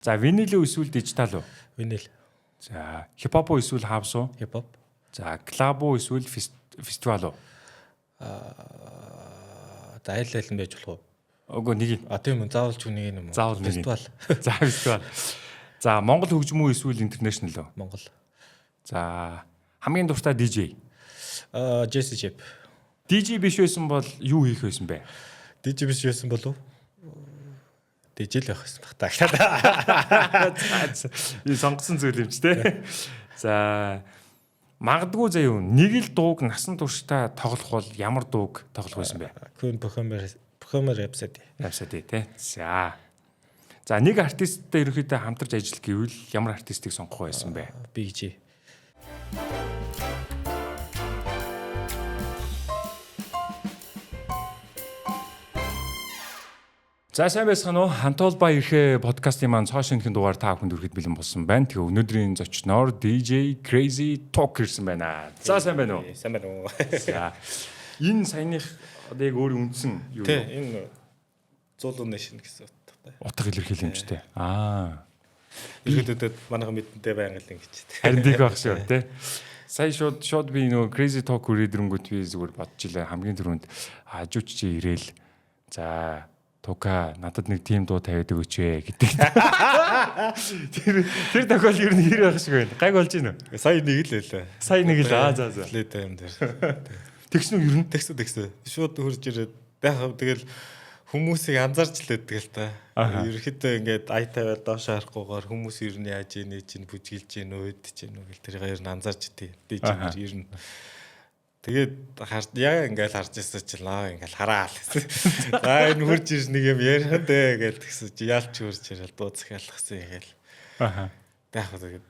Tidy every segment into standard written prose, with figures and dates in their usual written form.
За винил үү эсвэл дижитал уу? Винил. За хипхоп уу эсвэл хаус уу? Хипхоп. За клаб уу эсвэл фестивал уу? За айл нь байж болох уу? Үгүй нэг нь. Тийм үү, заавал ч нэг юм уу? Заавал нэг нь. Фестивал. За фестивал. За Монгол хөгжим үү эсвэл интернэшнл үү? Монгол. За хамгийн дуртай DJ. Jesse Jep. DJ биш байсан бол юу хийх байсан бэ? DJ биш байсан болов? DJ л байх байсан баг та. Энэ сонгосон зүйл юм ч те. За магадгүй заяа нэг л дууг насан туршдаа тоглох бол ямар дууг тоглох байсан бэ? Queen Bohemian Rhapsody. Rhapsody те. За нэг артисттай ерөөхдөө хамтарч ажиллах гэвэл ямар артистыг сонгох байсан бэ? Big G. За сайн байцгаана уу? Хантол ба ирэхэ подкастын маань цоо шинэхэн дугаар та бүхэнд хүрэхэд бэлэн болсон байна. Тэгээ өнөөдрийн зочноор DJ Crazy Talk ирсэн байна. За сайн байна уу? Сайн байна уу? За энэ саяных одоо яг өөр үндсэн юу? Тэ энэ Zulu Nation гэсэн утгатай. Утга илэрхийлэмжтэй. Иргэдүүдэд манайхан мэдэнтэй байнга л ингэж. Харин тийм байх шүү тий. Сая шууд би нөгөө Crazy Talk үрээдрэнгүүт би зүгээр бодож илаа хамгийн түрүүнд хажууч чи ирээл. За Тука надад нэг тим дуу тавиад өгөөч ээ гэдэг. Тэр тохиол ер нь хэр байх шиг байна. Гайг болж байна уу? Сая нэг л байлаа. Сая нэг л за. Лээд юм дээр. Тэгсэн үү ер нь? Тэгсэн. Шууд хурж ирээд яхав тэгэл хүмүүсийг анзаарч лээд тэгэл та. Ерөнхийдөө ингээд ай тавиад доош харахгүйгээр хүмүүс ер нь яаж нээж ин бүжгэлж ин өөдж ин гэл тэрийг ер нь анзаарч тий. Дэж ер нь тэгээд яа ингээл харж ирсэн чи лаа ингээл хараа л. За энэ хурж ирж нэг юм яриад ээ гэл тэгсэн чи яалч хурж ирэл дуу захиалгасан гээл. Тэгээд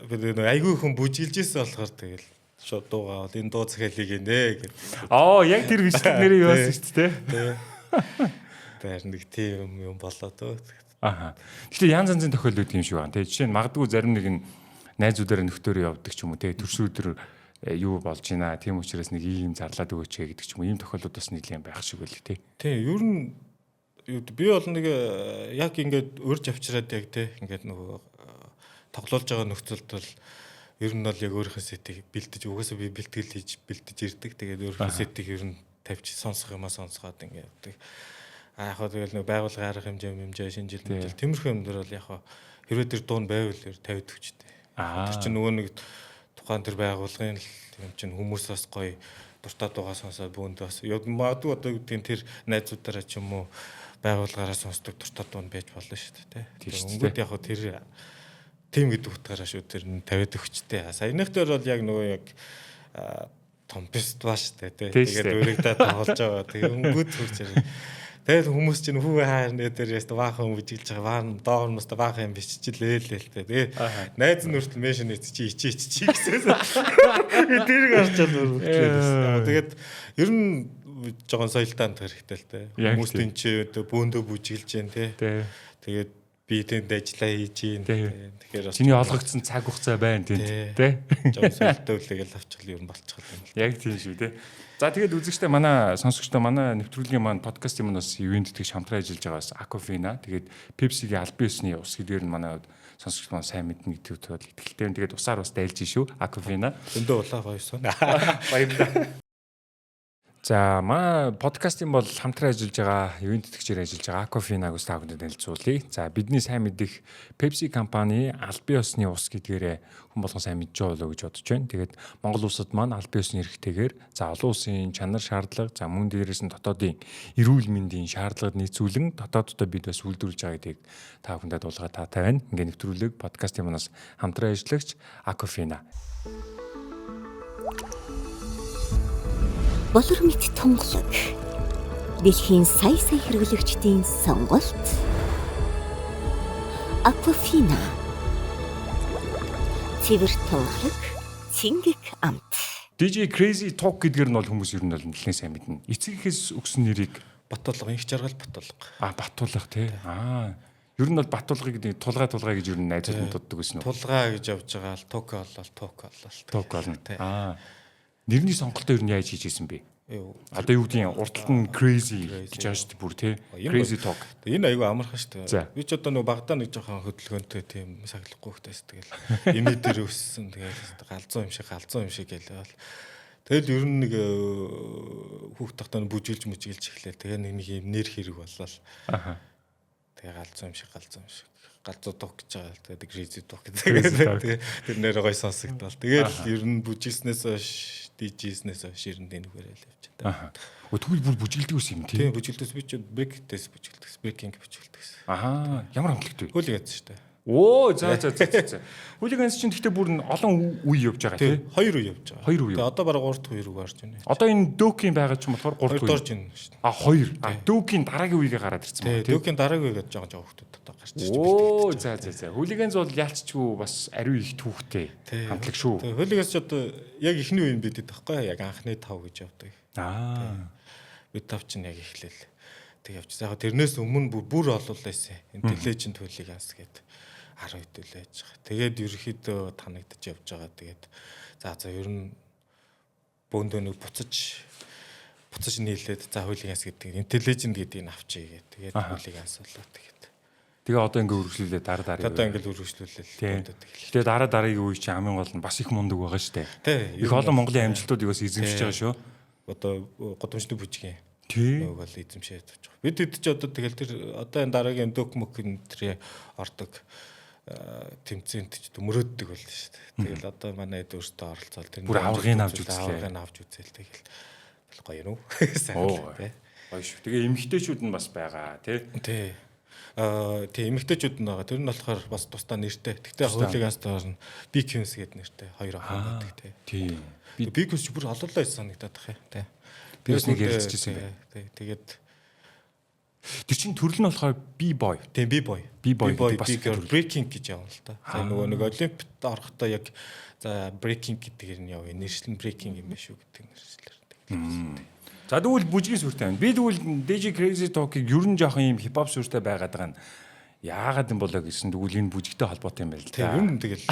тэгээд айгүй хүн бүжгэлж ирсэн болохоор тэгэл шууд дуугаа бол энэ дуу захиалыг нэ гэл. Яг тэр бичлэг нэрээ юу байсан шүү дээ. Тэр нэг тийм юм болоо дөө. Гэхдээ янз янзын тохиолдол юм шиг байна. Тэгээд жишээ нь магадгүй зарим нэг нь найзуудаараа нөхдөөрөө явдаг ч юм уу. Тэгээд төрсөн өдөр юу болж байна. Тийм учраас нэг ийм зарлаад өгөөч гэдэг ч юм уу. Ийм тохиолдол бас нэлийн байх шиг байл тий. Тий, ер нь би бол нэг яг ингээд урьж авчираад яг тий ингээд нөгөө тоглуулж байгаа нөхцөлд бол ер нь бол яг өөрийнхөө сетийг бэлдэж угаасаа би бэлтгэл хийж бэлдэж ирдэг. Тэгээд өөрийнхөө сетийг ер нь тавьж сонсох юмаа сонсгоод ингээд яг хаа тэгэл нэг байгуулгын арга хэмжээ шинжил тиймэрхүү юм дээр бол яг хэрвээ тэр дуун байвал тавьд өгчтэй. Тэр чинь нөгөө нэг тухайн тэр байгуулгын юм чинь хүмүүсээс гоё дуртай дуугаа сонсоод бүүнд бас яг магадгүй одоо гэдгийг тэр найзуудаараа ч юм уу байгууллагаараа сонсдог дуртай дуу байж болно шүү дээ тий. Өнгөд яг тэр тим гэдэг утгаараа шүү тэр нь тавиад өгчтэй. Саяных дээр бол яг нөгөө яг том фестивал шүү дээ тий. Тэгээд өргөдөө тоглож байгаа. Тэгээд өнгөд хурж ирээ. Тэгээд хүмүүс чинь хүү хаарнэ дээр яста баахан бүжиглж байгаа. Доор нь өстө баахан юм биччихлээ л тэ. Тэгээд найз нь хүртэл меншн хийц чи гэсэн. Тэрийг харчаад өргөдлээ. Тэгээд ер нь жоохон соёлтаанд хэрэгтэй л тэ. Хүмүүс тэнцээ бөөндөө бүжиглж जैन тэ. Тэгээд би тэнд ажиллаа хийж гин. Тэгэхээр чиний олгогдсон цаг хугацаа байна тэнд тэ. Жоохон соёлтой үлээгээл авчихвал ер нь болчихлоо юм. Яг тийм шүү тэ. За тэгээд үзэгчтэй манай сонсогчтой манай нэвтрүүлгийн маань подкастын маань бас ивент тэгж хамтран ажиллаж байгаа бас Aquafina. Тэгээд Pepsi-гийн албан ёсны ус гэдгээр нь манай сонсогч маань сайн мэднэ гэдэг бол итгэлтэй. Тэгээд усаар бас дайлж шүү Aquafina. Зөндөө улаа гоёсон. Баярлалаа. За маа подкастын бол хамтран ажиллаж байгаа ивент тэтгэгчээр ажиллаж байгаа Aquafina-г ус таагүй танилцуулъя. За бидний сайн мэдих Pepsi компани албан ёсны ус гэдгээрээ хүн болгон сайн мэдж байгаа болоо гэж бодож байна. Тэгээд Монгол улсад маань албан ёсны эрхтэйгээр за олон улсын чанар шаардлага за мөн дээрээс нь дотоодын эрүүл мэндийн шаардлагад нийцүүлэн дотооддоо бид бас үйлдвэрлэж байгаа гэдгийг та бүхэндээ дуулгаа таатай байна. Ингээ нэвтрүүлэг подкастын манаас хамтран ажиллагч Aquafina. Болор мэт тунгалаг дэлхийн сая хэрэглэгчдийн сонголт Aquafina цэвэр тунгалаг цэнгэг амт DJ Crazy Talk гэдгээр нь бол хүмүүс ер нь бол нэлээд сайн мэднэ. Эцэгээс өгсөн нэрийг Батулга их жаргал Батулга. Батулга тий. Ер нь бол Батулгыг гэдэг тулгаа гэж ер нь найзууд нь дууддаг гэсэн үү? Тулгаа гэж явж байгаа л Тука болол. Тука болно. Нэрний сонголтоо ер нь яаж хийж ийсэн бэ? Одоо юу гэдгийг урталт нь crazy гэж байгаа шүү дээ бүр тий. Crazy talk. Энэ айгүй амархан шүү дээ. Би ч одоо нэг багадаа нэг жоохон хөдөлгөөнтэй тийм сахилахгүй хөхтэйс тэгэл имий дээр өссөн тэгэл галзуу юм шиг гэлээ. Тэгэл ер нь нэг хүүхд тахтаа бүжиглж эхлэв. Тэгээ нэг юм нэр хэрэг боллоо. Тэгээ галзуу юм шиг галзуу док гэж байгаа. Тэгээ crazy talk гэдэг. Тэр нэр гоё сонсогдвол. Тэгэл ер нь бүжиглснээс хойш дижснээс хойш ер нь энэгээр л явж байгаа. Тэгвэл бүр бүжиглдэг ус юм тий. Тийм бүжиглдэгс би ч брейктэйс бүжиглдэгс, брейкинг бүжиглдэгс. Ямар хамтлагтай вэ? Хуулигац шүү дээ. За. Хуулиганс чинь гэхдээ бүр олон үе явж байгаа тий. 2 үе явж байгаа. 2 үе. Тэгээ одоо бараг 3 дахь үе рүү гарч байна. Одоо энэ дөөкийн байгаа ч юм болохоор 3 дахь үе. Дорж байна шүү дээ. 2. Дөөкийн дараагийн үегээ гараад ирсэн байна. Дөөкийн дараагийн үегээд жоо хүмүүс одоо гарч ирж байна. За. Хуулиганс бол ялцчгүй бас ариу их түүхтэй хамтлаг шүү. Тэгээ хуулиганс ч одоо яг ихний үеийн бидэд байхгүй яг анхны 5 гэж явдаг. Бид 5 ч яг эхлэв. Тэг явж. За тэрнээс өмнө бүр олуулсан. Intelligent хуулиганс гэдэг 10 хэдүүлээж байгаа. Тэгээд ерөөхдөө танагдаж явж байгаа. Тэгээд за ер нь бөөндөө нэг буцаж нийлээд за хуулиганс гэдэг intelligent гэдгийг авчий гэдэг. Тэгээд хуулиганс болоо тэгээд. Тэгээ одоо ингээ үргэлжлүүлээ дараа. Одоо ингээ үргэлжлүүлээ. Тэгээд дараагийн үе чинь хамгийн гол нь бас их мундаг байгаа шүү дээ. Их олон Монголын амжилтуудыг бас эзэмшиж байгаа шүү. Одоо годомчны бүжгийн тийм бол эзэмшээд байж байгаа. Бид хэд ч одоо тэгэл тэр одоо энэ дараагийн докмок энэ ордог тэмцээнд ч мөрөөддөг болно шүү дээ. Тэгэл одоо манай хэд өөртөө оролцоод тэр бүр аврагын авч үзэл тэгэл гоё юм уу? Сайн тий. Гоё шүү. Тэгээ эмэгтэйчүүд нь бас байгаа тий. Тийм эмэгтэйчүүд нь байгаа. Тэр нь болохоор бас тусдаа нэртэй. Гэхдээ хуулиганс доорн BQS гэдэг нэртэй 2 охин байдаг тий. Тийм. BQS ч бүр олоолаа санагдаад тах юм тий. Бис нэг ярьчихсан юм. Тэгээд тэр чинь төрөл нь болохоор B-boy. Тийм B-boy бас breaking гэж явна л та. За нөгөө нэг олимпиад орохдоо яг за breaking гэдгээр нь явъя. Нэршил нь breaking юм биш үү гэдэг нэршилээр. За тэгвэл бүжгийн сүртэй байна. Би тэгвэл DJ Crazy Talk-ыг ер нь жоохон юм хипхоп сүртэй байгаад байгаа нь яагаад юм болоо гэсэн тэгвэл энэ бүжигтэй холбоотой юм байл та. Тийм ер нь тэгэл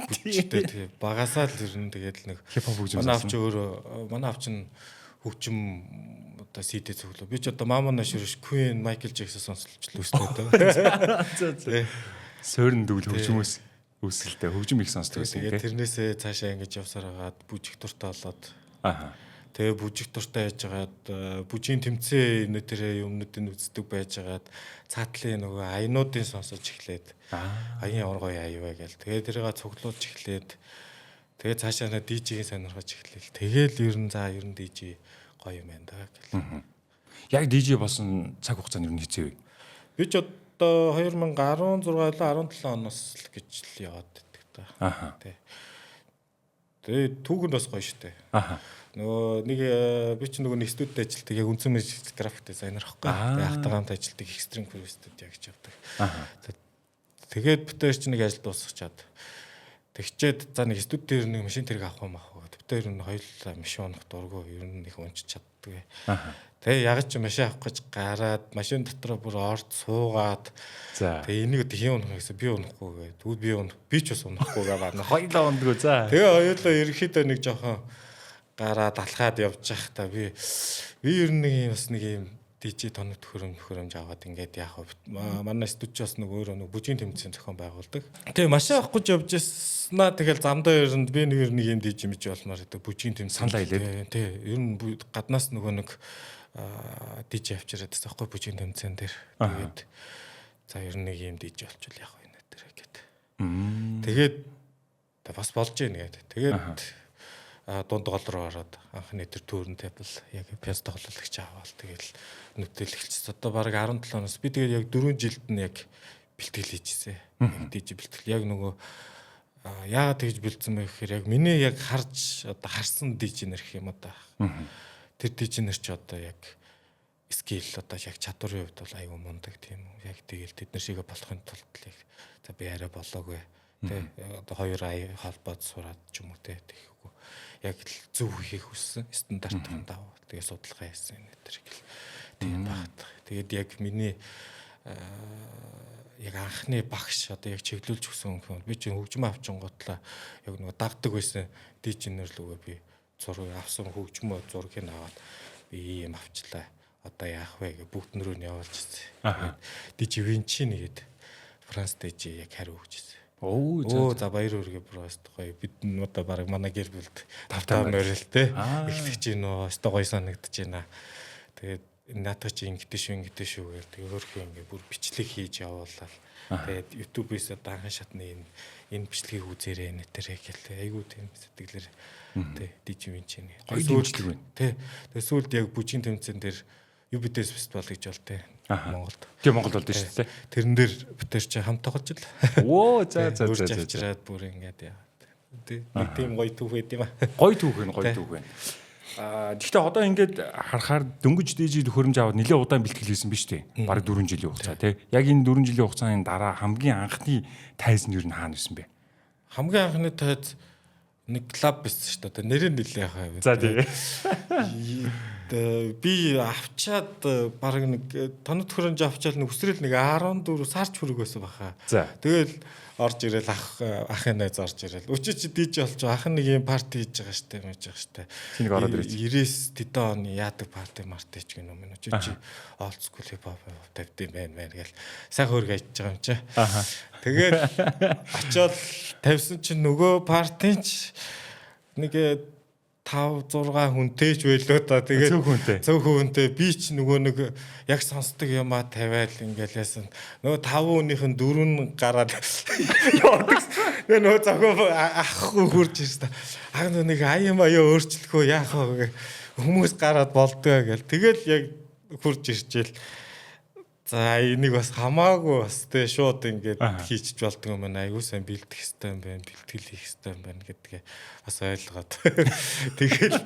бүжигтэй тийм багасаа л ер нь тэгэл нэг хипхоп хөгжим. Манай авч нь хөгжим одоо CD цуглаа. Би ч одоо Мамана Ширш Queen Michael Jackson сонсолч л үстэй даа. Сойрн дүүл хөгжмөөс үүсэлтэй хөгжим их сонсдог байсан. Тэгээд тэрнээсээ цаашаа ингэж явсаар хагаад бүжиг дуртай болоод. Тэгээ бүжиг дуртай яжгаад бүжгийн тэмцээн юмнуудын үздэг байжгаад цаатлын нөгөө аянуудын сонсож эхлээд аян ямар гоё аюу вэ гээл. Тэгээ тэрийг цуглуулж эхлээд тэгээ цаашаа DJ-ийн сонирхож эхлэв. Тэгээл ер нь DJ гоё юм байна да гэл. Яг DJ болсон цаг хугацаанд ер нь хэцүү вэ? Би ч одоо 2016-17 оноос л гэж л яваад байдаг та. Тэгээ түүхэнд бас гоё штэ. Нөгөө нэг би ч нөгөө нэг студид ажилтдаг яг үндсэн график дизайнер аахгүй. Тэгээ ахтагаамд ажилтдаг экстрим crew студид гэж явдаг. Тэгээд битээр ч нэг ажил дуусгачаад тэгчээд за нэг студи дээр нэг машин тэрэг авах юм аах. Битээр нь хоёулаа машин унах дурггүй ер нь их унч чаддаг. Тэгээ яг ч машин авах гэж гараад машин дотроо бүр орд суугаад тэгээ энийг хийн унах гэсэн би унахгүй гээ. Тэгвэл би ч бас унахгүй гээ байна. Хоёулаа ундгүй за. Тэгээ хоёулаа ерөөхдөө нэг жоохон гараад алхаад явж явах та би ер нь нэг юм DJ тоног төхөөрөмж аваад ингээд яах вэ? Манай студич бас нэг өөрөө нэг бүжгийн тэмцээн зохион байгуулдаг. Тэгээ машин авах гэж явж яснаа тэгэл замдаа ерөнд би нэг юм DJ мэж болмоор гэдэг бүжгийн тэмцээн саналаа хэлээд. Тий, ер нь гаднаас нөгөө нэг DJ авчираад байсан байхгүй бүжгийн тэмцээн дээр. Тэгээд за ер нь нэг юм DJ болчихвол яах вэ нэ тэр гэдэг. Тэгээд бас болж ийн гэдэг. Тэгээд дунд гол руу ороод анхны тэр төрн тable яг пяс тоглоулагч аваад тэгэл нүдэлэгч одоо баг 17 оноос би тэгээд яг 4 жилд нь яг бэлтгэл хийжсэн. DJ бэлтгэл яг нөгөө яагаад тэгж бэлдсэн бэ гэхээр яг миний яг харж одоо харсан DJ нэр гэх юм одоо. Тэр DJ нэр чи одоо яг скил одоо яг чадварын хувьд бол аюу мундаг тийм үү. Яг тэгэл тэд нар шигээ болохын тулд яг за би арай болоогүй. Тэ одоо 2 холбоод сураад ч юм уу тэ тэгэхгүй. Яг зөв хийх хүссэн стандартын даваа. Тэгээ судалгаа хийсэн энэ төр тийм багт. Тэгээд яг миний яг анхны багш одоо яг чиглүүлж өгсөн хүн би чинь хөгжим авчингуутлаа яг нөгөө дагдаг байсан дижнер лүгээ би зураг авсан хөгжмөө зургийг аваад би ийм авчлаа. Одоо яах вэ гэж бүгд нөрөө нь явуулж ирсэн. Дижи Винчи нэгэд Франц дижи яг хариу өгч ирсэн. Оо за баяр хүргээ просто гоё бид одоо баг манай гэр бүлд тавтаа морил те ихлэж гин нөө өстой гоё санагдаж байна. Тэгээд наадах чи ингэдэж шүү гээл тэгээд өөрхөө ингээ бүр бичлэг хийж явуулаад тэгээд YouTube-ээс одоо анхан шатны энэ бичлэгийг үзээрэй нэтэрэй гэлээ айгуу тийм сэтгэлээр тий дижи Винчи нэг гоё бичлэг байна. Тий тэгээд сүүлд яг бүжгийн тэмцээн дээр UBTS фестивал гэж болтой Монголд. Тийм Монголд болдсон шүү дээ. Тэрэн дээр битэр чи хамт тоглож л. Оо за. Авчираад бүр ингээд яа. Нэг тийм гоё түүх байд юм аа. Гоё түүх байна. Гэхдээ одоо ингээд харахаар дөнгөж дижид хөрөмж аваад нэлээд удаан бэлтгэл хийсэн биз дээ. Бараг 4 жилийн хугацаа тий. Яг энэ 4 жилийн хугацааны дараа хамгийн анхны тайз нь юу н хаана байсан бэ? Хамгийн анхны тайз нэг клуб байсан шүү дээ. Нэрээ нэлээ яхаа. За тий. Би авчаад баг нэг тоног хөрөмж авчаал нэг өсрөл нэг 14 сарч хүрэг байсан баха. Тэгэл орж ирэл ахын найз орж ирэл. Өчөө чи диж болж ах нэг юм парти хийж байгаа штэ мэж байгаа штэ. Чиний ороод ирээ. 90 тэдэн оны яадаг парти марти ч гэнэ юм. Өчөө чи олд скул хип хоп тавьд юм байна гэл сайхан хөрг ажиж байгаа юм чи. Тэгээд очоод тавьсан чинь нөгөө партич нэг 5 6 хүнтэйч байлоо та. Тэгээд зөв хүнтэй би ч нөгөө нэг яг сонсдог юмаа тавиал ингээл яасан. Нөгөө 5 хүнийх нь 4 гараад явдаг. Нөгөө зогоо ахгүй хурж ирсэн. Нэг аяа өөрчлөхөө яах вэ? Хүмүүс гараад болдгоо гэл. Тэгэл яг хурж ирчээл. За энийг бас хамаагүй бас тэ шууд ингээд хийчих болдго юм байна. Айгуу сайн бэлдэх хэрэгтэй юм байна. Бэлтгэл хийх хэрэгтэй юм байна гэдгээ бас ойлгоод. Тэгэл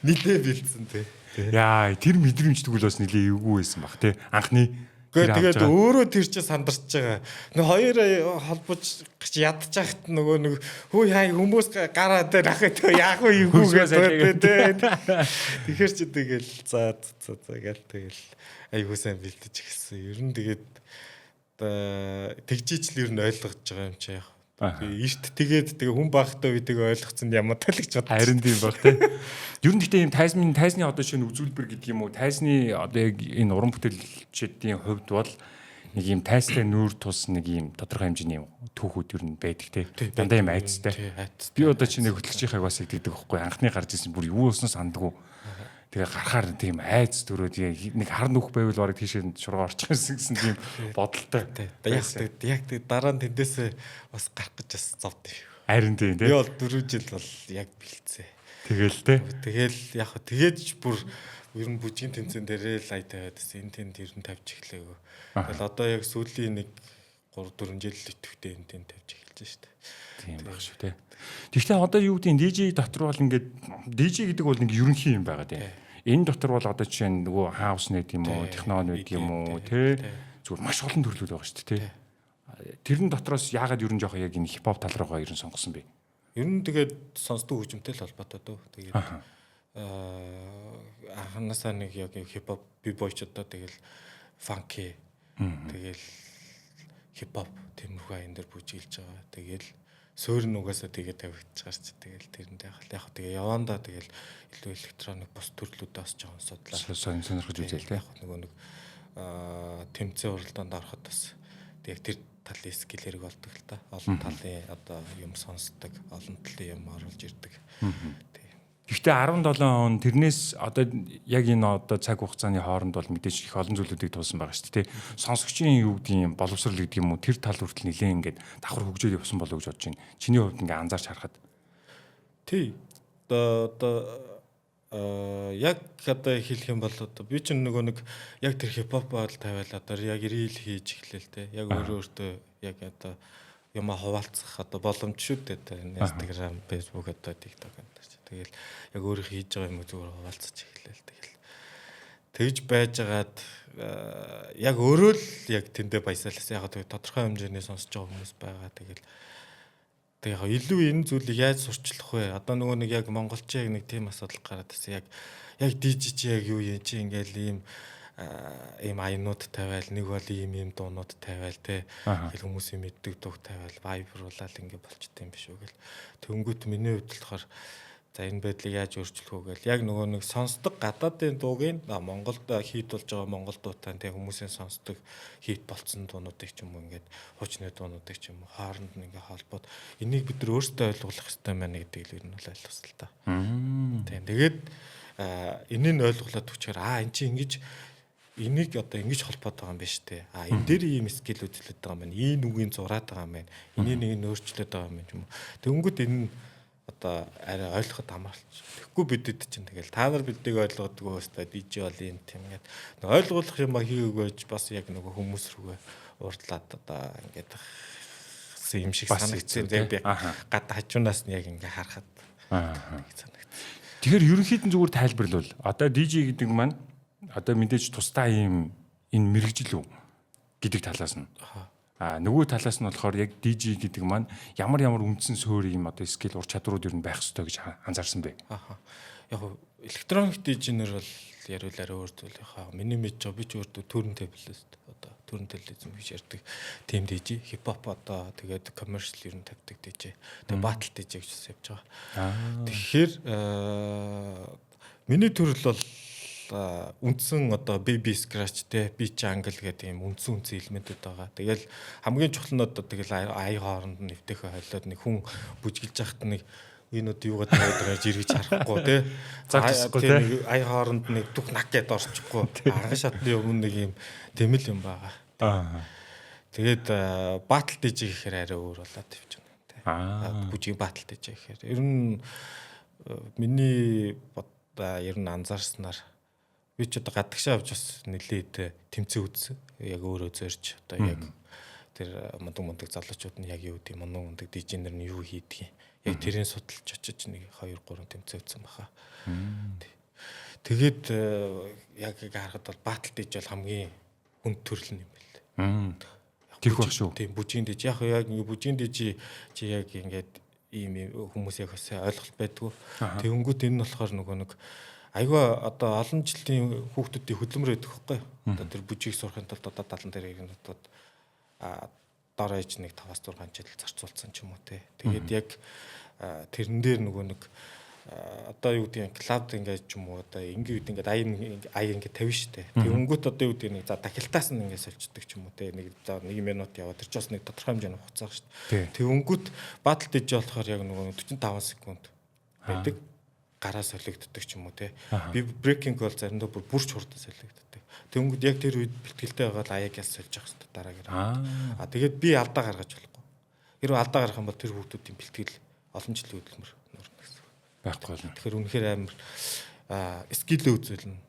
нилээ бэлдсэн тэ. Яа, тэр мэдрэмж тэгвэл бас нилээ эвгүй байсан баг тэ. Анхны тэгээд өөрөө тэр чинь сандарч байгаа. Нэг хоёр холбож ядж яхад нөгөө нэг хөө хай хүмүүс гараад байхад яах вэ эвгүй гэдэг тэ. Тэгэхээр чи тэгэл за гэл тэгэл айгуу сайн бэлдэж гисэн. Ер нь тэгээд тэгжиж л ер нь ойлгож байгаа юм чи яг. Эрт тэгээд хүн багтаа үедээ ойлгоцсон ямар тал гэж бод. Харин тийм баг тий. Ер нь гэхдээ ийм тайзны одоо шинэ үзүүлбэр гэдэг юм уу? Тайзны одоо яг энэ уран бүтээлчдийн хувьд бол нэг ийм тайзтай нүүр тус нэг ийм тодорхой хэмжээний түүхүүд ер нь байдаг тий. Дандаа ийм айцтай. Би одоо чи нэг хөтлөгчийнхайг бас игддэг байхгүй. Анхны гарч ирсэн бүр юу уснаас сандгүй. Тэгээ гарахаар тийм айц төрөөд нэг хар нүх байвал барыг тийшээ шургаа орчих гэсэн тийм бодолтой. Яг дараа нь тэндээсээ бас гарах гэж бас зовд юм. Харин тийм тий. Би бол 4 жил бол яг бэлдсэн. Тэгэл тий. Тэгэл яг тэгээж бүр ер нь бүжгийн тэмцээн дээрээ л ай тавиад энэ тэнд ер нь тавьж эхлэв. Тэгэл одоо яг сүүлийн нэг 3 4 жил идэвхтэй энэ тэнд тавьж эхэлж штэ. Тийм баг шүү тий. Тэгэхдээ одоо юу гэдэг нь DJ дотор бол ингээд DJ гэдэг бол нэг ерөнхий юм байгаа тийм. Энэ дотор бол одоо жишээ нь нөгөө хаус нэт юм уу, технологи нэт юм уу тий. Зүгээр маш олон төрлүүд байгаа шүү дээ тий. Тэрэн дотроос яагаад ерөн жоох яг энэ хипхоп тал руугаа ерөн сонгосон бэ? Ер нь тэгээд сонсдог хөгжимтэй л холбоотой дөө. Тэгээд анханасаа нэг яг хипхоп бибойч одоо тэгэл фанки тэгэл хипхоп тиймэрхүү аян дээр бүжиглж байгаа. Тэгэл суур нугасаа тэгээ тавигдж гарч тэгэл тэрэндээ яг тэгээ явандаа тэгэл илүү электроник бус төрлүүдээ бас жоохон судлаа. Сонирхож үзээл тий. Нөгөө нэг тэмцээн уралдаанд ороход бас яг тэр талын скиллэрэг болдог л та. Олон талын одоо юм сонсдог, олон талын юм оруулж ирдэг. Гэхдээ 17 он тэрнээс одоо яг энэ одоо цаг хугацааны хооронд бол мэдээж их олон зүйлүүдийг туулсан байгаа шүү дээ. Сонсогчийн юу гэдэг юм боловсрал гэдэг юм уу тэр тал хүртэл нэлээд ингээд давхар хөгжөөд явсан болов гэж бодож байна. Чиний хувьд ингээд анзаарч харахад. Тий. Одоо яг одоо хэлэх юм бол одоо би ч нөгөө нэг яг тэр хипхоп бол тавиал одоо яг рил хийж эхлэв те. Яг өөртөө яг одоо юм хуваалцах одоо боломж шүү дээ. Instagram, Facebook одоо TikTok энэ. Тэгэл яг өөрөө хийж байгаа юм зүгээр хуваалцаж эхлэв. Тэгж байжгаад яг өөрөө л яг тэндээ баясаалсан. Яг тодорхой хэмжээний сонсож байгаа хүмүүс байгаа. Тэгээ яг илүү энэ зүйлийг яаж сурчлах вэ? Одоо нөгөө нэг яг монголчин яг нэг тийм асуудал гараад ирсэн. Яг дижич яг юу юм чи ингээл ийм аянууд тавиал нэг бол ийм дуунууд тавиал те хүмүүсийн мэддэг дуу тавиал вайбруулаад ингээ болчтой юм биш үү гэл. Тэнгүүт миний хувьд болохоор За энэ байдлыг яаж өөрчлөх вэ гэвэл яг нөгөө нэг сонсдог гадаадын дуугийн Монголд хийд болж байгаа монгол дуутай тэг хүмүүсийн сонсдог хийд болцсон дуунуудыг ч юм уу ингээд хуучны дуунуудыг ч юм уу хооронд нь ингээд холбоод энийг бид нар өөрсдөө ойлгох хэрэгтэй байна гэдгийг л ер нь бол ойлгосон л та. Тийм тэгээд энийг ойлголоод өчгөр эн чинь ингэж энийг одоо ингэж холбоод байгаа юм байна шүү дээ. Энэ дээр ийм скил үзүүлээд байгаа юм байна. Ийм үгийн зураад байгаа юм байна. Энийг нэг нь өөрчлөөд байгаа юм юм. Тэнгүүд энэ одоо арай ойлгоход амарч. Тэгэхгүй бидэд чинь тэгэл та нар биднийг ойлгодгоо өстой DJ бол юм тийм ингээд ойлгох юм хийгээгүйж бас яг нөгөө хүмүүс рүүгээ урдлаад одоо ингээд юм шиг санагдсан тийм би гадаа хажуунаас нь яг ингээд харахад санагдсан. Тэгэхээр ерөнхийдөө зүгээр тайлбарлавал одоо DJ гэдэг маань одоо мэдээж тусдаа ийм энэ мэрэгжил үү гэдэг талаас нь. Нөгөө талаас нь болохоор яг DJ гэдэг маань ямар үндсэн суурь юм одоо скил ур чадварууд ер нь байх ёстой гэж анзаарсан бэ. Яг электроник DJ-нэр бол яриулаараа өөр зүйл яхаа. Миний мэдж байгаа би ч өөртөө төрн таблист одоо төрн таблизм гэж ярьдаг. Тим DJ, хипхоп одоо тэгээд commercial ер нь тавьдаг DJ. Тэгээд battle DJ гэж явж байгаа. Тэгэхээр миний төрөл бол үндсэн одоо baby scratch те beat jungle гэдэг юм үндсэн элементүүд байгаа. Тэгэл хамгийн чухал нь одоо тэгэл ая хооронд нь нэвтэхэ хойлоод нэг хүн бүжгэлж яхад нэг энүүд юугаад байгаа жиргэж харахгүй те. За ая хооронд нэг дүх наг гэдээ орчихгүй. Арган шатны өмнө нэг юм тэмэл юм байгаа. Тэгээд battle DJ гэхээр арай өөр болоод явж байна те. Бүжгийн battle DJ гэхээр ер нь миний ер нь анзаарснаар би ч одоо гадагшаа авч бас нэлээд тэмцээ үзсэн. Яг өөрөө зорж одоо яг тэр мундаг залуучууд нь яг юу гэдэг мундаг дижнер нь юу хийдгийг яг тэрийг судалж очиж нэг 2 3 тэмцээ үзсэн баха. Тэгээд яг харахад бол батл диж бол хамгийн хүнд төрөл юм байна. Тэрх баг шүү. Тийм бүжгийн диж яг бүжгийн диж чи яг ингээд ийм хүмүүс яг бас ойлголт байдгүй. Тэгэнгүүт энэ нь болохоор нөгөө нэг айгаа одоо олон жилийн хүүхдүүдийн хөдөлмөр өгөх байхгүй. Одоо тэр бүжийг сурахын тулд одоо 70 дээр иргэнүүд дор ээж нэг 5-6 жил зарцуулсан ч юм уу те. Тэгээд яг тэрэн дээр нөгөө нэг одоо юу гэдэг клауд ингээд ч юм уу одоо ингээд ая ингээд тавина штэ. Тэгэнгүүт одоо юу гэдэг нэг за дахилтаас нь ингээд солилцдог ч юм уу те. Нэг 1 минут яваад тэр ч бас нэг тодорхой хэмжээний хугацаа штэ. Тэгэнгүүт батл дэж болохоор яг нөгөө 45 секунд байдаг. Гараа солигддог ч юм уу те. Би breaking call заримдаа бүрч хурдан солигддог. Тэнгүүд яг тэр үед бэлтгэлтэй байгаа л аяг яс сольж явах хэрэгтэй дараагаар. Тэгээд би алдаа гаргаж болохгүй. Хэрвээ алдаа гаргах юм бол тэр хүүхдүүдийн бэлтгэл олон жилийн хөдөлмөр нөрнө гэсэн. Байхгүй болно. Тэгэхээр үнэхээр амар скиллээ үзүүлнэ.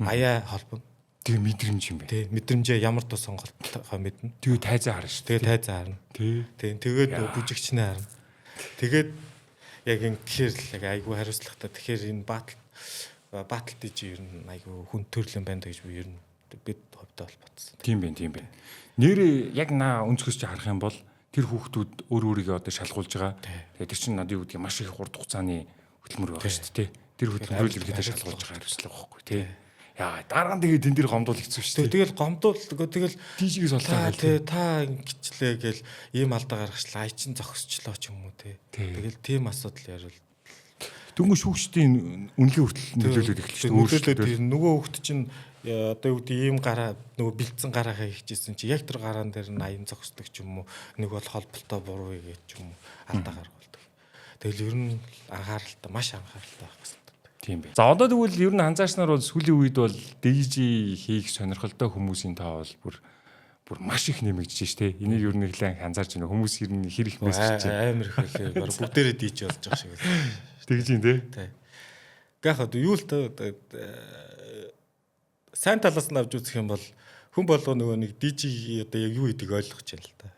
Аяа холбоно. Тэгээ мэдрэмж юм байна. Тий, мэдрэмжээ ямар тус сонголтоо мэднэ. Тэгээ тайзаа харна шүү. Тэгээ тайзаа харна. Тий. Тэгээд бүжигчнээ харна. Тэгээд яг ингэхээр л яг айгүй хариуцлагатай. Тэгэхээр энэ батл диж ер нь айгүй хүн төрлийн байна гэж би ер нь бид хөвдөө холбоцсон. Тийм байна. Нэрээ яг өнцгөөс чи харах юм бол тэр хүүхдүүд өөрийгөө одоо шалгуулж байгаа. Тэгээд тэр чинь надад юу гэдгийг маш их урт хугацааны хөдөлмөр байгаа шүү дээ. Тэр хөдөлмөрөөр ирэхэд шалгуулж байгаа хариуцлага байхгүй тий. Яа дараа нь тэгээд энэ дэр гомдуул хэцүү шүү дээ. Тэгэл гомдуул тэгэл тийшгээс боллоо тий та ингэчлээ гэл ийм алдаа гаргачлаа ай чин зогсчлоо ч юм уу тий. Тэгэл тийм асуудал ярил. Дөнгөж шүүгчдийн үнэлгээ хүртэл нөлөөлөд эхэлж шүү. Өөрчлөлт нөгөө хүүхд чинь одоо юу гэдэг ийм гараа нөгөө бэлдсэн гараагаа хийчихсэн чи яг тэр гараан дээр нь аян зогсдог ч юм уу нэг бол холболтой буруу гэж ч юм уу алдаа гаргуулдаг. Тэгэл ер нь анхааралтай маш анхааралтай байх гэсэн. Тийм бэ. За одоо тэгвэл ер нь анзаарснаар бол сүүлийн үед бол DJ хийх сонирхолтой хүмүүсийн тоо бол бүр маш их нэмэгдэж штэ. Энийг ер нь нэлээд анзаарч байна. Хүмүүс ер нь хэр их мессеж амар их хэлээ. Баг бүгдээрээ DJ болж байгаа шиг. Тэгж юм те. Гахад юу л сайн талаас нь авч үзэх юм бол хүн болго нөгөө нэг DJ одоо яг юу гэдгийг ойлгож байна л да.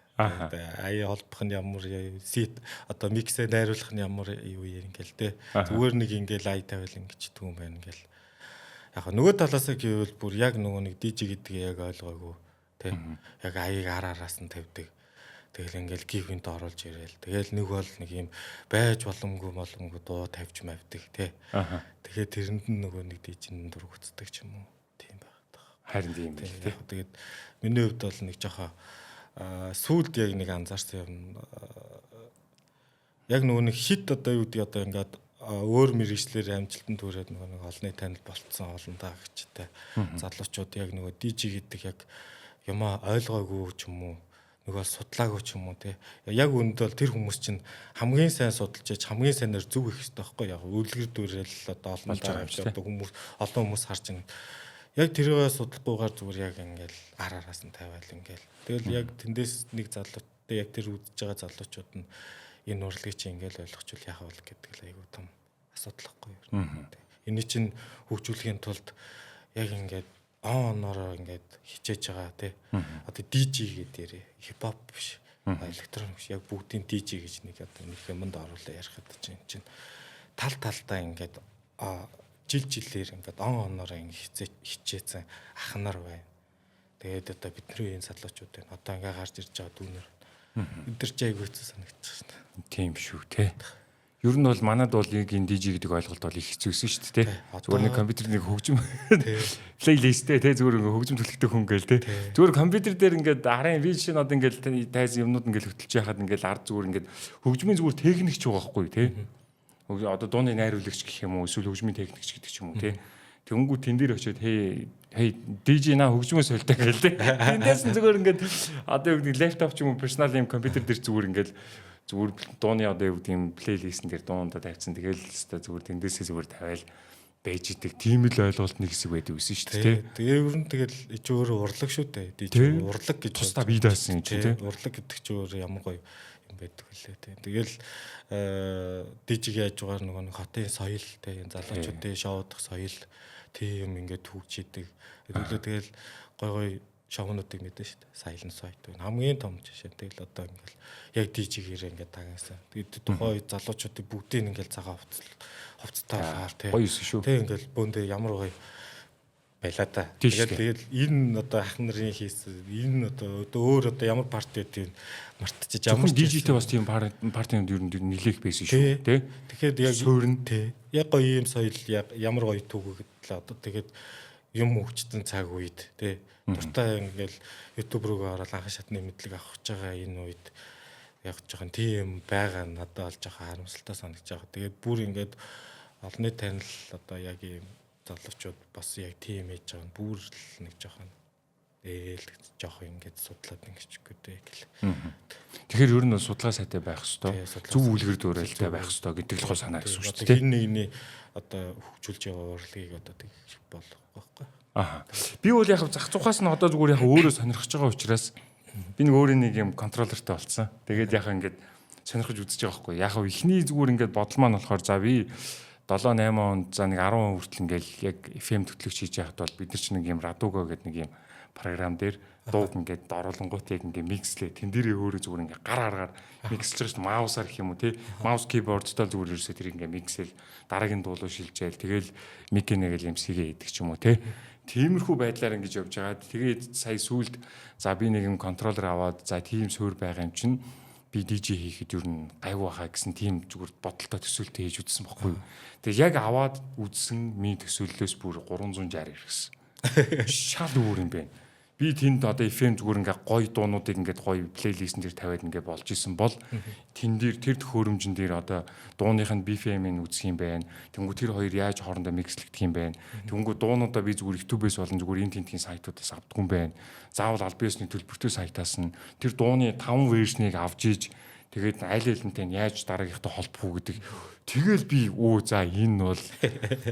Аяа холбох нь ямар сет одоо миксээ найруулах нь ямар юу юм ингээл те. Зүгээр нэг ингээл ай тавил ингэж дүүм байна ингээл. Яг нөгөө талаас нь гэвэл бүр яг нөгөө нэг DJ гэдгийг яг ойлгоогүй те. Яг аяыг араараас нь тавьдаг. Тэгэл ингээл гивэнд оруулж ирээл. Тэгэл нэг бол нэг юм байж боломгүй дуу тавьж мавдаг те. Тэгэхээр тэрэнд нь нөгөө нэг DJ-н дург үтдэг ч юм уу. Тийм байгаад байгаа. Харин тийм байх те. Тэгээд миний хувьд бол нэг жоохон сүүлд яг нэг анзаарсан юм. Яг нөгөө нэг хит одоо юу гэдэг одоо ингээд өөр мэрэгчлэр амжилтанд хүрээд нэг олонний танил болцсон олон даагчтай залуучууд яг нөгөө DJ гэдэг яг юмаа ойлгоогүй ч юм уу нөгөө судлаагүй ч юм уу те яг үүнд бол тэр хүмүүс чинь хамгийн сайн судалж яж хамгийн сайнаар зүг их хэрэгтэй байхгүй яг үлгэр дүүрэл одоо олон даагч одоо хүмүүс олон хүмүүс харж байна яг тэрийгээ судлахгүйгээр зүгээр яг ингээл араас нь тавиал ингээл тэгэл яг тэндээс нэг залуутай яг тэр үзэж байгаа залуучууд нь энэ урлагийг чи ингээл ойлгочвол яах вэ гэдэг л айгүй том асуудалхгүй юу. Эний чинь хөгжүүлэхийн тулд яг ингээд оноороо ингээд хичээж байгаа тий. Одоо DJ гэдэг хипхоп биш. Электроник биш. Яг бүгдийн DJ гэж нэг одоо нэг юмд оруулаа ярихад чинь тал талдаа ингээд жилээр ингээд оноороо ингээд хичээсэн ах нар байна. Тэгээд одоо бидний энэ залуучууд байна. Одоо ингээд гарч ирж байгаа дүүнер. Өдөр чи айгүйцээ санагдчихсан шүү дээ. Тийм шүү те. Ер нь бол манад бол яг энэ DJ гэдэг ойлголт бол их хэцүүсэн шүү дээ те. Зүгээр нэг компьютер нэг хөгжим плейлисттэй те зүгээр ингээ хөгжим төлөвтэй хүн гээл те. Зүгээр компьютер дээр ингээд арын вижн одоо ингээд тайз юмнууд ингээд хөтлөж яхад ингээд ард зүгээр ингээд хөгжмийн зүгээр техникч байгаа байхгүй те. Одоо дууны найруулагч гэх юм уу эсвэл хөгжмийн техникч гэдэг ч юм уу те. Тэнгүү тэн дээр очиод хей DJ наа хөгжмөөс солиотой гээл те. Тэндээс зүгээр ингээд одоо юу гэдэг лаптоп ч юм уу персонал юм компьютер дээр зүгээр ингээд зүгээр дууны одоо юу гэдэг юм плейлистэн дээр дуунда тавьсан. Тэгэл зүгээр тэндээсээ зүгээр тавиал байж идэг тийм л ойлголт нэг хэсэг байдаг гэсэн шүү дээ. Тэгээ ер нь тэгэл чи өөрөө урлаг шүү дээ. DJ урлаг гэж тусдаа бий даасан юм чи те. Урлаг гэдэг чи өөр ямар гоё юм байдаг лээ те. Тэгэл DJ-г яаж байгаа нөгөө хотын соёл те энэ залуучуудын шоудах соёл тийм ингээд хөгжидэг. Тэгэл гой шоунуудыг мэдэн шүү дээ. Silent Site хамгийн том жишээ. Тэгэл одоо ингээд яг DJ-гээр ингээд тагаасан. Тэгээд тухай залуучуудыг бүгдийг ингээд цагаан хувцастаар тий. Гоё юусэн шүү. Тэг ингээд бөөндөө ямар гоё байла та. Тэгээд энэ одоо ах нарын хийсэн энэ одоо өөр одоо ямар парти гэдэг мартчих ямар DJ-тэй бас тийм партиуд ер нь нэлээх байсан шүү тий. Тэгэхээр яг суурн тий. Яг гоё юм соёл яг ямар гоё түүхэл одоо тэгээд юм хөгжтөн цаг үед тий. Дуртай ингээл YouTube руу ороод анхан шатны мэдлэг авах гэж байгаа энэ үед яг жоохон тийм байгаа надад олж байгаа харамсалтай санагдаж байгаа. Тэгээд бүр ингээд олонний танил одоо яг ийм залуучууд бас яг тийм ээж байгаа. Бүр л нэг жоохон жоохон ингээд судлаад ингэчгүй дээ гэл. Тэгэхээр ер нь судалгаа сайтай байх хэвээр зөв үлгэр дуурайлтай байх хэвээр гэдэг л гоо санаа гэсэн үг шүү дээ. Энэ нэгний одоо хөгжүүлж байгаа урлагийг одоо тэг болох байхгүй. Би бол яг зах цухаас нь одоо зүгээр яг өөрөө сонирхож байгаа учраас би нэг өөрөө нэг юм контроллертэй болцсон. Тэгээд яг ингээд сонирхож үзэж байгаа байхгүй. Яг ихний зүгээр ингээд бодол маань болохоор за би 7 8 онд за нэг 10 хүртэл ингээд яг FM төтлөгч хийж яхад бол бид нар ч нэг юм радуга гэдэг нэг юм програм дээр дууг ингээд оруулангууд яг ингээд микслээ. Тэн дээрээ өөрөө зүгээр ингээд гар аргаар микслж маусаар гэх юм уу тий. Маус кибордтой зүгээр ерөөсөө тэр ингээд миксэл дараагийн дуулуу шилжээл тэгэл микэнэгэл юмсгээ хийдэг ч юм уу тий. Тиймэрхүү байдлаар ингэж явж байгаа. Тэгээд сая сүүлд за би нэг юм контроллер аваад за тийм суурь байгаа юм чинь би DJ хийхэд ер нь гайгүй байхаа гэсэн тийм зүгээр бодолтой төсөөлтөй хийж үзсэн байхгүй юу. Тэгээд яг аваад үзсэн ми төсөөллөөс бүр 360 ирсэн. Шал өөр юм бэ. Би тэнд одоо FM зүгээр ингээ гоё дуунуудыг ингээ гоё плейлистэн дээр тавиад ингээ болж исэн бол тэн дээр тэр төхөөрөмжн дээр одоо дууных нь BPM-ийг үзэх юм байна. Тэнгүү тэр хоёр яаж хоорондоо микслэгдэх юм байна. Тэнгүү дуунуудаа би зүгээр YouTube-ээс болон зүгээр энэ тентгийн сайтуудаас авдаг юм байна. Заавал аль биесний төлбөртэй сайтаас нь тэр дууны 5 вершнийг авч иж тэгээд аль алинтай яаж дараагийнхтай холбох уу гэдэг. Тэгэл би за энэ бол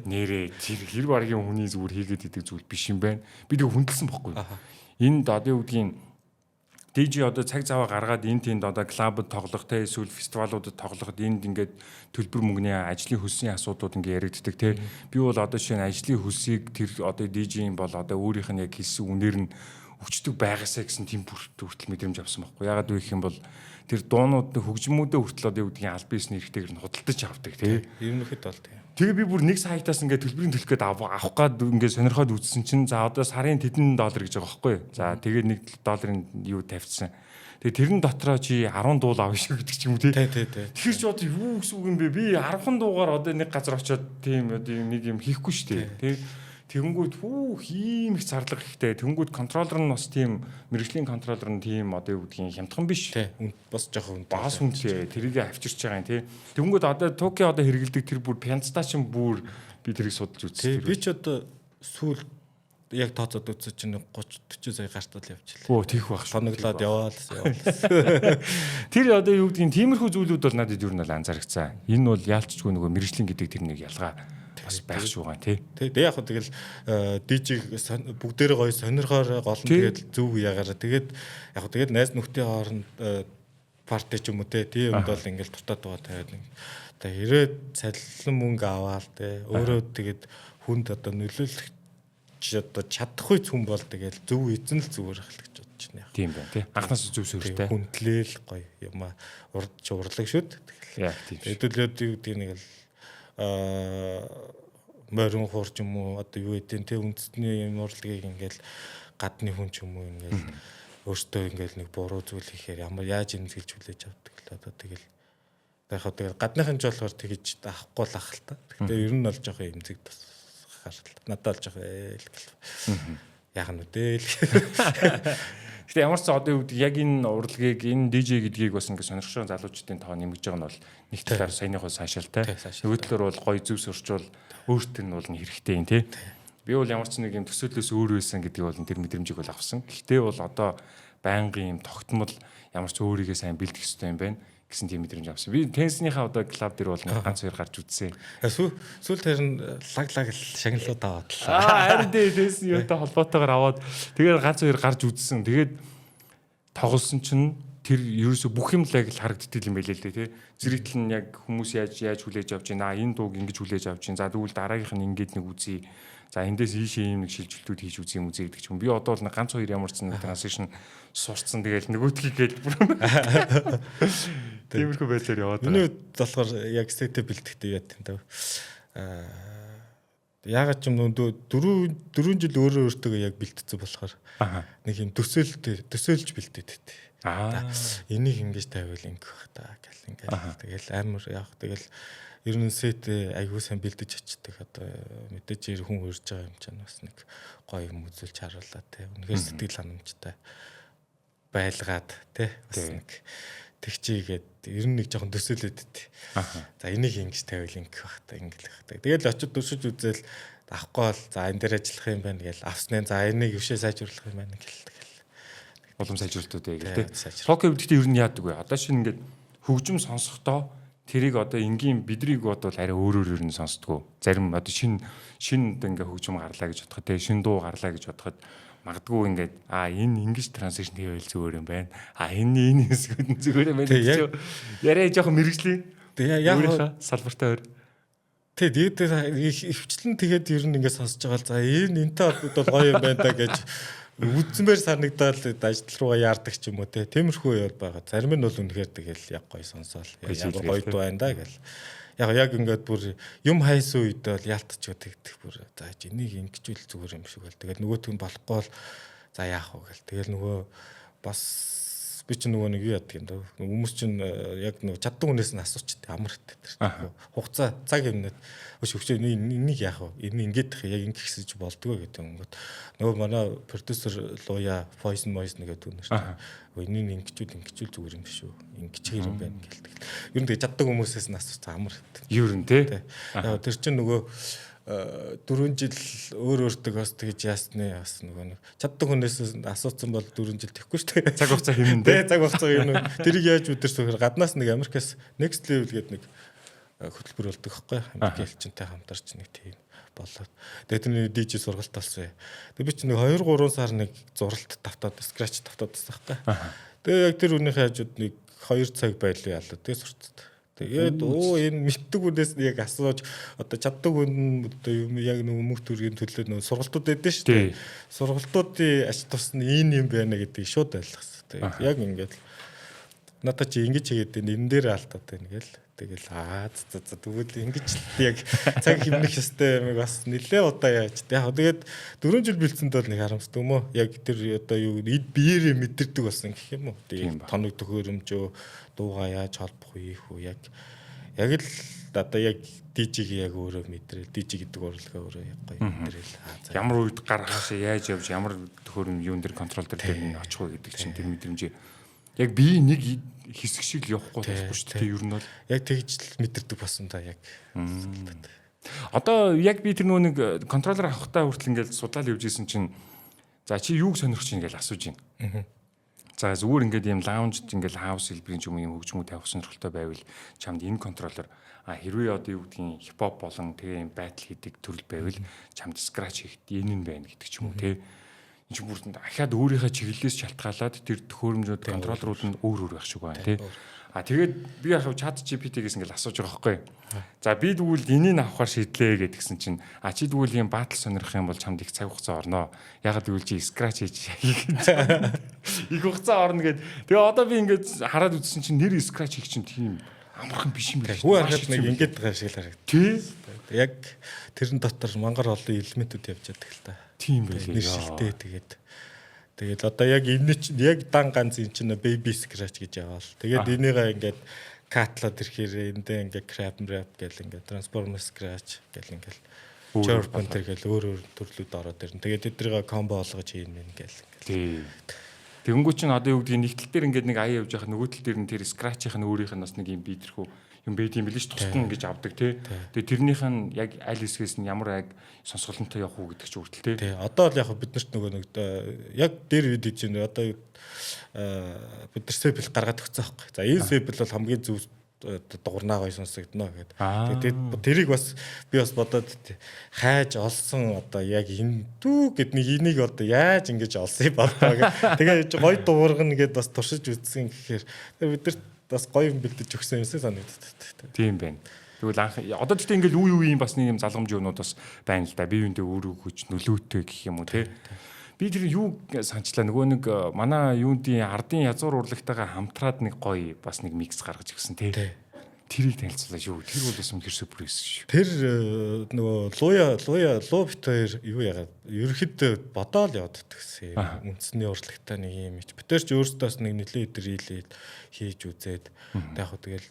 нэрээ тэр хэр баргийн хүний зүгээр хийгээд идэг зүйл биш юм байна. Би тэг хүндэлсэн бохгүй. Энд одоо юу гэдгийг DJ одоо цаг цаваа гаргаад энэ тэнд одоо клубд тоглох те эсвэл фестивалуудад тоглоход энд ингээд төлбөр мөнгөний ажлын хөлсийн асуудууд ингээд яригддаг те. Би бол одоо шинэ ажлын хөлсийг тэр одоо DJ-ийн бол одоо өөрийнх нь яг хэлсэн үнээр нь өчтөг байгаасаа гэсэн тийм хүртэл мэдрэмж авсан байхгүй. Ягаад вэ гэх юм бол тэр дуунууд хөгжмүүдээ хүртэл одоо юу гэдгийг аль биесний эрхтэйгээр нь худалдаж авдаг тий. Ерөнхийд бол тий. Тэгээ би бүр нэг сайтаас ингээд төлбөрийн төлөх гээд авах гад ингээд сонирхоод үзсэн чинь за одоо сарын $100 гэж байгаа байхгүй. За тэгээд $1 юу тавьчихсан. Тэгээ тэрэн дотроо чи 10 дуул авна шүү гэдэг ч юм уу тий. Тэгэхээр ч одоо юу гэсэн үг юм бэ? Би 10 дуугаар одоо нэг газар очиод тийм одоо нэг юм хийхгүй шүү дээ тий. Тэгэнгүүт ийм их зарлага ихтэй. Тэгэнгүүт контроллер нь бас тийм мэрэгжлийн контроллер нь тийм одоо юу гэдгийг хямдхан биш. Тий. Бас жоохон Бас үнэтэй тэрийг авчирч байгаа юм тий. Тэгэнгүүт одоо Токио одоо хэрэгэлдэг тэр бүр пянцтай чинь бүр би тэрийг судалж үзсэн. Би ч одоо сүүл яг тооцоод үзсэн чинь 30 40 сая гартал явчихлаа. Оо тийх байх. Соноглоод яваал. Тэр одоо юу гэдгийг тиймэрхүү зүйлүүд бол надад юу нь бол анзаарчихсан. Энэ бол яалчгүй нөгөө мэрэгжлийн гэдэг тэр нэг ялгаа бас байх шүү гэн тий. Тэг яг хөө тэгэл дижиг бүгдээрээ гоё сонирхоор гол нь тэгэл зүг ягаараа тэгээд яг хөө тэгээд найз нөхдийн хооронд парти ч юм уу тий юмд бол ингээл дутаад байгаа тавиад одоо ирээд цалин мөнгө аваал тий өөрөө тэгээд хүнд одоо нөлөөлөх одоо чадахгүй хүн бол тэгэл зөв эзэн л зүгээр ахлагч бодож байна. Тийм байна тий. Анхнаас зөв сүртэй. Хүндлээл гоё юм урд урлаг шүү дээ. Яг тийм. Хэдүүлээд юу гэдэг нэг л морин хуурч юм уу одоо юу гэдэг те үндэсний юм урлагийг ингээл гадны хүн ч юм уу ингээл өөртөө ингээл нэг буруу зүйл хийхээр ямар яаж эмзэглэж хүлээж авдаг л одоо тэгэл яхаа тэгэл гадныхан ч болохоор тэгэж авахгүй л ах л та. Гэхдээ ер нь бол жоохон эмзэг тус гарал. Надад л жоохон яах нь үдээ л. Гэтэ ямар ч одоо юу гэдэг яг энэ урлагийг энэ DJ гэдгийг бас ингэ сонирхшоо залуучдын тоо нэмж байгаа нь бол нэг талаар саяныхоо сайшаалтай. Нөгөө талаар бол гоё зөв сурчвал өөртөө нь бол хэрэгтэй юм тий. Би бол ямар ч нэг юм төсөөлөөс өөр байсан гэдгийг бол тэр мэдрэмжийг бол авсан. Гэхдээ бол одоо байнгын юм тогтмол ямар ч өөрийгөө сайн бэлдэх хэрэгтэй юм байна гэсэн тийм мэдрэмж авсан. Би тенниснийхаа одоо клуб дээр бол ганц хоёр гарч үзсэн. Сүүл тэр нь лаг шагналууд аваад л. Харин теннисний юутай холбоотойгоор аваад тэгээд ганц хоёр гарч үзсэн. Тэгээд тоглосон чинь тэр ерөөсө бүх юм л яг л харагддаг юм байлээ л дээ тий. Зэрэгтэл нь яг хүмүүс яаж хүлээж авч байна. Энэ дууг ингэж хүлээж авч байна. За тэгвэл дараагийнх нь ингэж нэг үзье. За эндээс ийшээ юм нэг шилжилтүүд хийж үзье юм үзье гэдэг ч юм. Би одоо бол ганц хоёр ямар ч нэг транзишн сурцсан. Тэгээд нөгөөдгийг гээл бүр. Тиймэрхүү байдлаар яваад байгаа. Миний болохоор яг сетэ бэлтгэхдээ яа тийм даа. Яагаад ч юм нөө 4 жил өөрөө өөртөө яг бэлтцсэн болохоор нэг юм төсөөлж бэлдээд байт. Энийг ингэж тавиул ингэх бах та гэл ингээл тэгэл амар яах тэгэл ер нь сет айгуу сайн бэлдэж очдөг одоо мэдээж хүн урьж байгаа юм чинь бас нэг гоё юм үзүүлж харууллаа те үнэхээр сэтгэл ханамжтай байлгаад те бас нэг тэгчигээд ер нь нэг жоохон төсөөлөд байт. За энийг ингэж тавиул ингэх бах та ингээл бах та тэгэл очиж төсөж үзэл авахгүй бол за энэ дээр ажиллах юм байна гэл авснаа за энийг өвшөө сайжруулах юм байна гэл улам сайжруулалтууд гэх тээ. Токио гэдэгт ер нь яадаг вэ? Одоо шинэ ингээд хөгжим сонсохдоо тэрийг одоо энгийн бидрийг бодвол арай өөрөөр ер нь сонсдгоо. Зарим одоо шинэ одоо ингээд хөгжим гарлаа гэж бодоход тээ шинэ дуу гарлаа гэж бодоход магадгүй ингээд энэ ингэж транзишн хийвэл зүгээр юм байна. Энэ хэсгүүд нь зүгээр юм байна гэж яриа жоохон мэрэгжлийн. Тэгээ яг салбартай өөр. Тэгээд өвчлэн тэгээд ер нь ингээд сонсож байгаа л за энэтэй холбогдол гоё юм байна да гэж үдсэнээр санагдаад ажил руугаа яардаг ч юм уу те. Тиймэрхүү ял байгаа. Зарим нь бол үнэхээр тэгэл яг гоё сонсоол. Яг гоё дуу байна да гэл. Яг ингээд бүр юм хайсан үед бол яалтч тэгдэх бүр за энийг ингэжүүл зүгээр юм шиг бол. Тэгээд нөгөөт нь болохгүй бол за яах вэ гэл. Тэгэл нөгөө бас би ч нөгөө нэг юу яадаг юм даа. Хүмүүс чинь яг нөгөө чаддаг хүнээс нь асуучтай амар хэвтэй. Хугацаа цаг хэмнээд өшөвчөө энийг яах вэ? Энэ ингээд яг ингэ хийсэж болдгоо гэдэг юм. Нөгөө манай продюсер Луя voice noise нэгэд үнэ шүү. Энийг ингэжүүл зүгээр юм биш үү? Ингэчих юм байна гэлдэг. Ер нь тэгээ чаддаг хүмүүсээс нь асуусан амар хэвтэй. Ер нь тий. Яг тэр чинь нөгөө 4 жил өөртөө бас тэгж яасны бас нөгөө чаддаг хүнээс асуусан бол 4 жил тэхгүй шүү дээ. Цаг хугацаа хэмнэ дээ. Цаг хугацаа юм. Тэрийг яаж үдэрсэхээр гаднаас нэг Америкаас next level гэдэг нэг хөтөлбөр болдог байхгүй. Америк элчинтэй хамтарч нэг тийм болоод. Тэгээд тэр DJ сургалт болсон. Тэгээд би чи нэг 2-3 сар нэг зуралт давтаад scratch давтаад байсан байхгүй. Тэгээд яг тэр үнийхээ хажууд нэг 2 цаг байлаа ялла. Тэгээд сурцсан. Тэгээд энэ мэддэг хүнээс яг асууж одоо чаддаг хүн одоо юм яг нэг мөнгө төргийн төлөө нэг сургалтууд байдсан шүү дээ. Сургалтуудын ач тус нь энэ юм байна гэдгийг шууд ойлгосон. Тэгээд яг ингээд надад чи ингэж хийгээд энэ дээр алдаад байна гээл. Тэгэл тэгвэл ингэж яг цаг хэмнэх ёстой юм бас нэлээ удаа яаж. Яг тэгээд 4 жил бэлдсэнд бол нэг харамсдаг юм уу? Яг тэр одоо юу биеэрээ мэдэрдэг болсон гэх юм уу? Тэгээд тоног төхөөрөмжөө дуугаа яаж холбох вэ их үү яг яг л одоо яг DJ-г яг өөрөө мэдрээ. DJ гэдэг урлагаа өөрөө яг гоё мэдрээл. Ямар үед гаргахаас яаж явж ямар төхөөрөм юун дээр контрол дээр нь очих вэ гэдэг чинь тэр мэдрэмж яг би нэг хэсэг шиг л явахгүй болохгүй шүү дээ. Ер нь бол яг тэгж л мэдэрдэг болсон та яг. Одоо яг би тэр нэг контроллер авахтаа хүртэл ингээд судлаад явж исэн чинь за чи юуг сонирхож чинь гэж асууж байна. За зүгээр ингээд юм лаунжд ингээд хаус хэлбэрийн ч юм хөгжмүүд тавих сонирхолтой байвал чамд энэ контроллер хэрвээ одоо юу гэдгийг хипхоп болон тэгээ юм байтал хийдэг төрөл байвал чамд скрач хийхэд энэ нь байна гэдэг ч юм уу те. Энэ ч бүрд дахиад өөрийнхөө чиглэлээс шалтгаалаад тэр төхөөрөмжүүд контроллерууд нь өөр байх шиг байна те. Тэгээд би яг чат GPT-гээс ингээл асууж байгаа байхгүй. За би тэгвэл энийг авахар шийдлээ гэдгсэн чинь чи тэгвэл юм баатал сонирхох юм бол чамд их цаг хугацаа орно. Ягаад гэвэл чи скрач хийж хийх их хугацаа орно гэд. Тэгээ одоо би ингээд хараад үзсэн чинь нэр скрач хийх чинь тийм амархан биш юм байна. Хүү харахад нэг ингээд байгаа шиг л харагд. Тий. Яг тэрэн дотор мангар олон элементүүд явж байгаа л та. Тийм байлээ. Нэршилтэй тэгээд одоо яг энэ чинь яг дан ганц энэ чинь baby scratch гэж яваал. Тэгээд энийгээ ингээд катлаад ирэхээр эндээ ингээд crab wrap гэл ингээд transformer scratch гэл ингээд Charpenter гэл өөр төрлүүд ороод ирнэ. Тэгээд тэднийг комбо болгож хийн мэн гэл. Тий. Тэгэнгүүт чинь одоо юу гэдгийг нэг тал дээр ингээд нэг аяа явж байгаа нөгөө тал дээр нь тэр scratch-ийн өөрийнх нь бас нэг юм бийтэрхүү юм байд юм билээ ш тусган гэж авдаг тий. Тэгээ тэрнийх нь яг аль хэсгээс нь ямар яг сонсголонтой явах уу гэдэг ч үртэл тий. Тий. Одоо л яг бид нарт нөгөө нэг яг дээр бид гэж байна. Одоо бид нар сэбэл гаргаад өгсөн байхгүй. За энэ сэбэл бол хамгийн зөв дуурнаа гоё сонсогдно гэдэг. Тэгээд тэрийг бас би бас бодоод хайж олсон одоо яг энэ дүү гэд нэг энийг одоо яаж ингэж олсон юм болоо гэх. Тэгээ гоё дуургана гэд бас туршиж үзсэн гэхээр бид нарт бас гоё юм бэлдэж өгсөн юмсээ санагддаг. Тийм байна. Тэгвэл анх одоо тэгтээ ингээл үе үеийн бас нэг юм залгамж юмнууд бас байна л да. Бие биендээ өөрөө хүч нөлөөтэй гэх юм уу те. Би тэр юу санчлаа нөгөө нэг манай юундийн ардын язгуур урлагтайгаа хамтраад нэг гоё бас нэг микс гаргаж өгсөн те. Тэрийг танилцуулаа шүү. Тэр бол бас үнэхээр супер байсан шүү. Тэр нөгөө луу битээр юу яагаад ерөөхдөө бодоол яваад гэсэн үндэсний урлагтай нэг юм ич. Битээр ч өөрсдөөс нэг нэлээд идэрилээд хийж үзээд яг хөө тэгэл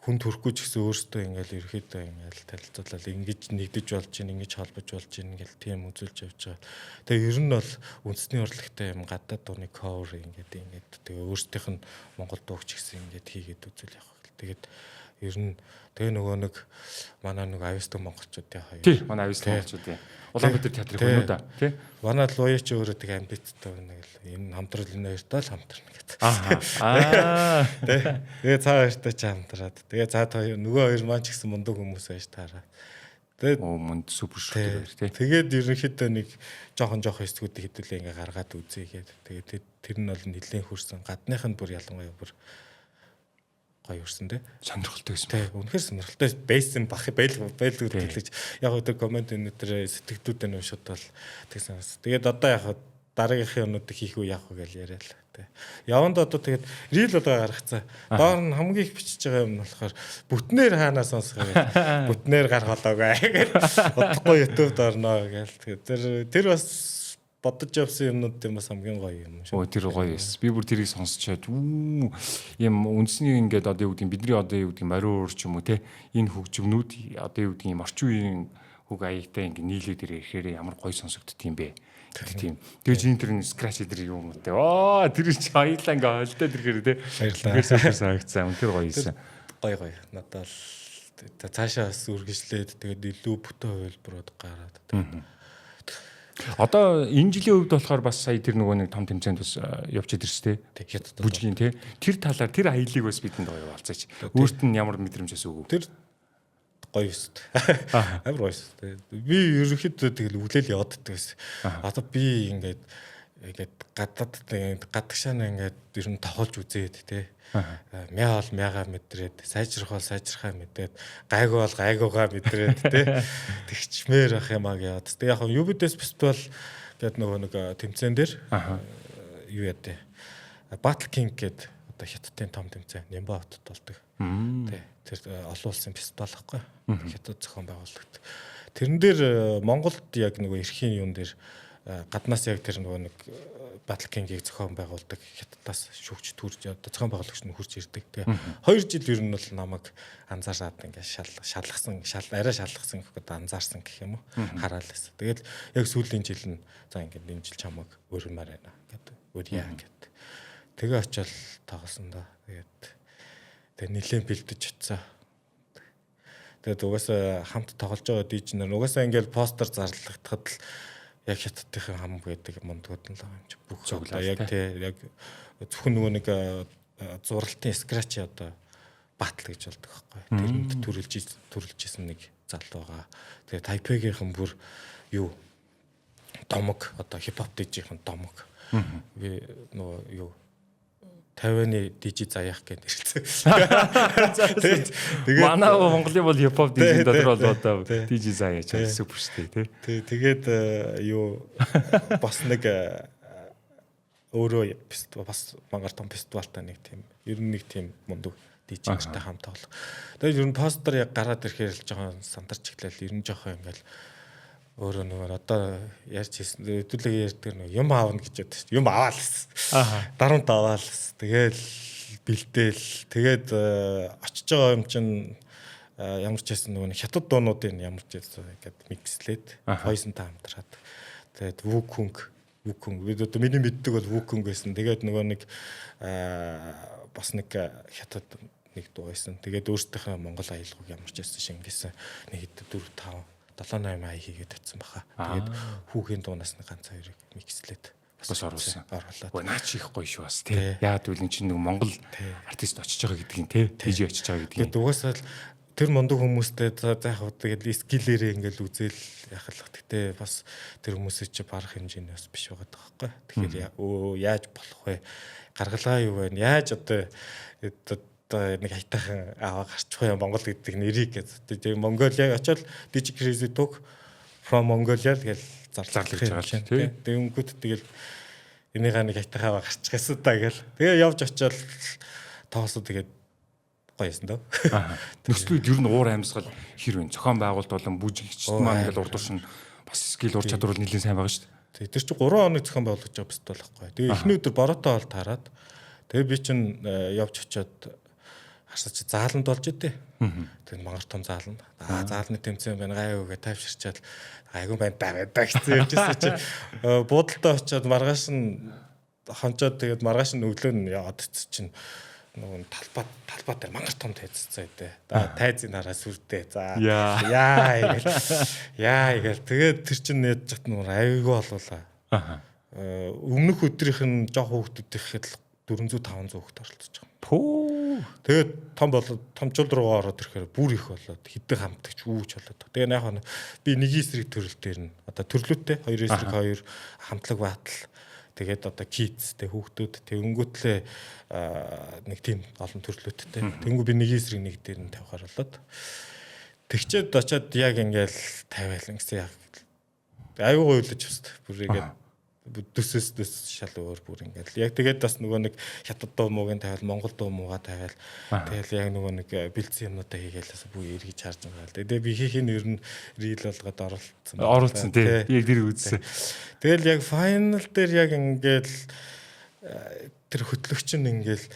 хүн төрөхгүй ч гэсэн өөртөө ингээл ерөөхдөө ингээл танилцуулаад ингэж нэгдэж болж гин ингэж холбож болж гин ингээл тийм үзүүлж явж байгаа. Тэгээ ер нь бол үндэсний урлагтай юм гадаад дууны cover ингээд тэгээ өөрсдийнх нь Монгол дуугч гэсэн ингээд хийгээд үзүүл явах. Тэгээд ер нь тэгээ нөгөө нэг манай нэг авьяастай монголчуудын хаяа. Тий, манай авьяастай монголчуудын Улаанбаатар театрын хүмүүс да. Тий. Манай луяч өөрөө тэгээ амбицтай байна гэл. Энэ хамтрал энэ хоёртой л хамтарна гэдэг. Тэгээ цаа хоёртой ч хамтраад. Тэгээ цаад хоёр нөгөө хоёр маань ч гэсэн мундаг хүмүүс байж таараа. Тэгээд мунд супер шүү дээ. Тэгээд ерөнхийдөө нэг жоохон эсгүүдийг хэдүүлээ ингээ гаргаад үзье гээд. Тэгээд тэр нь бол нэлээд хөрсөн. Гадных нь бүр ялангуяа бүр гоё өрсөн те. Сонирхолтой байсан. Тий, үнэхээр сонирхолтой байсан байлгүй хэлж. Яг өдөр комент өнөдөр сэтгэдүүд нь уншаад бол тэгсэн. Тэгээд одоо яг дараагийнхын өнөдөө хийх үү яах вэ гэж яриа л те. Яванд одоо тэгээд рил одоо гаргацсан. Доор нь хамгийн их бичиж байгаа юм болохоор бүтнээр хаанаа сонсгоо гэж. Бүтнээр гаргалаагаа гэж. Бодохгүй YouTube дорноо гэж. Тэр бас бодож явсан юмнууд юм бас хамгийн гоё юм шүү. Тэр гоё эс. Би бүр тэрийг сонсчоод юм үндэсний ингээд одоо юу гэдгийг бидний одоо юу гэдгийг мариу уур ч юм уу те энэ хөгжмнүүд одоо юу гэдгийг орчин үеийн хөг аягатай ингээд нийлээд ирэхээр ямар гоё сонсогдд юм бэ. Тийм. Тэгээ чинь тэр scratch дээр юм уу те. Тэр чи хоёлаа ингээд олдоо тэрхээр те. Баярлалаа. Санагдсан. Тэр гоё эс. Гоё. Надад л цаашаа бас үргэлжлээд тэгээд илүү бүтэн хувилбарууд гараад тэгээд одоо энэ жилийн хувьд болохоор бас сая тэр нөгөө нэг том тэмцээнд бас явж идэрч тээ. Бүжгийн тээ. Тэр талаар тэр аялыг бас бидэнд гоё болцооч. Өөрт нь ямар мэдрэмжээс өгөв? Тэр гоё өст. Амар гоё өст. Би ерөнхийдөө тэгэл өглөөл яваад байсан. Одоо би ингээд гадагшаана ингээд ер нь тохолж үзээд тээ. Мяа бол мяага мэдрээд, сайжрах бол сайжрахаа мэдээд, гайг бол гайгуугаа мэдрээд тий. Тэгчмээр ах юм аа яваад. Тэг яг UBDS фестивал гэдэг нөгөө нэг тэмцээн дээр юу яа. Battle King гэдэг одоо хятадын том тэмцээн Нямба хотод болдог. Тий. Тэр олон улсын фестивал ахгүй. Хятад зохион байгуулагд. Тэрэн дээр Монголд яг нөгөө эрхийн юун дээр гаднаас яг тэр нөгөө нэг Battle King-ийг зохион байгуулдаг хятадаас шүүгч төрж одоо зохион байгуулагч нь хурж ирдэг. Тэгээ 2 жил ер нь бол намайг анзаараад ингээд арай шалгасан гэхэд анзаарсан гэх юм уу хараалаас. Тэгээд яг сүүлийн жил нь за ингээд энэ жил чамайг өөрөмөр байна гэдэг өөрья гэдэг. Тэгээ очиод тоглосон да. Тэгээд нэлээд бэлдэж очисон. Тэгээд угаасаа хамт тоглож байгаа дижнер угаасаа ингээд постэр зарлагдахад л яг хятадын хам гэдэг мундгууд нь л юм чи бүх одоо яг яг зөвхөн нөгөө нэг зуралтын скрач одоо батл гэж болдог байхгүй. Тэрэнд төрүүлжсэн нэг залуу байгаа. Тэгээ Тайпегийнхэн бүр юу домог одоо хипхоп дижийнхэн домог. Би нөгөө юу 50-ны дижи заяах гэж нэрлэсэн. Тэгээд манай Монголын бол хипхоп дижи дотор бол одоо дижи заяа ч супер шүү дээ тий. Тэгээд юу бас нэг өөрөө бас мангар том фестивалтай нэг тийм ер нь нэг тийм мундаг дижинтэй хамт тоглох. Тэгээд ер нь постэр яг гараад ирэхээр л жоохон сандарч эхлэв. Ер нь жоохон ингээл өөрөө нөгөө одоо ярьж хэлсэн өдөрлөг ярьдаг нөгөө юм аавна гэж яддаг шүү. Юм аваал гэсэн. Дарамт аваал. Тэгэл бэлдээл. Тэгээд очиж байгаа юм чинь ямар ч байсан нөгөө хятад дуунуудын ямар ч байсан ингээд микслээд Poison-тай хамтраад. Тэгээд Wukong бид одоо миний мэддэг бол Wukong байсан. Тэгээд нөгөө нэг бас нэг хятад нэг дуу байсан. Тэгээд өөртөөхөө Монгол аялгыг ямар ч байсан шингээсэн нэг 4 5 7-8 ай хийгээд татсан баха. Тэгээд хүүхийн дуунаас нэг ганц хоёрыг микслээд бас оруулсан. Ой наа чи их гоё шүү бас тий. Яад үл эн чинь нэг Монгол артист очиж байгаа гэдгийг тий. Тийж очиж байгаа гэдгийг. Тэгээд угаасаа л тэр мундаг хүмүүстэй за яг хөө тэгээд скиллэрээ ингээл үзэл яхалах. Гэтэ бас тэр хүмүүсээ чи барах хэмжээний бас биш байгаа байхгүй. Тэгэхээр яаж болох вэ? Гаргалгаа юу вэ? Яаж одоо нэг хайтахан аваа гарчих юм Монгол гэдэг нэрийг гэдэг. Mongolia очоод Digi Crazy Talk from Mongolia тэгэл зарлах гэж байгаа чинь тийм. Тэгэнгүүт тэгэл энийгээ нэг хайтахан аваа гарчих гэсэн та гэл. Тэгээ явж очоод тоосоо тэгээд гоёсэн дөө. Нөхцөлүүд ер нь уур амьсгал хэрвээ зохион байгуулалт болон бүжигчд маань ингээл урдууш нь бас скил ур чадвар нэлээд сайн байгаа шүү дээ. Тэр чинь 3 хоног зохион байгуулж байгаа бэст болохгүй. Тэгээ эхний өдөр бороотой бол таарад. Тэгээ би чинь явж очоод харсач зааланд болж идэв. Тэгээд мангар том зааланд. Заалны тэмцээн байна гайгүй гэж тайвширчаад айгүй байна даа гэсэн явжсэн чи буудалтай очиод маргааш нь хончоод тэгээд маргааш нь өглөө нь яваад чинь нөгөө талбай дээр мангар том тайзцаа идэ. Тайзын нараас үрдээ. За яа гэл тэгээд тэр чинь нээж чад нүр айгүй болуулаа. Өмнөх өдрийнх нь жоох хүүхдүүд ихэд 400 500 хүүхд оролцож байгаа. Тэгээд томчул руу ороод ирэхээр бүр их болоод хідэн хамтагч үүж болоод. Тэгээ яг би нэг эсрэг төрөл дээр нь одоо төрлөөтэй 2 эсрэг 2 хамтлаг батал. Тэгээд одоо kids-тэй хүүхдүүд тэгэнгүүтлээ нэг тийм олон төрлөөтэй. Тэнгүү би нэг эсрэг нэг дээр нь тавихаар болоод. Тэгчээд очиод яг ингээл тавиалан гэсэн яг аюу гойлож өст. Бүр ингээд дөсөс шал өөр бүр ингээл яг тэгээд бас нөгөө нэг хятад дуу муугийн тавиал Монгол дуу муугаа тавиал тэгэл яг нөгөө нэг бэлдсэн юмнуудаа хийгээл бүр эргэж харж байгаа л дээ би хийх нь ер нь рил болгоод оруулсан тий яг тэр үзсэн тэгэл яг файнал дээр яг ингээл тэр хөтлөгч нь ингээл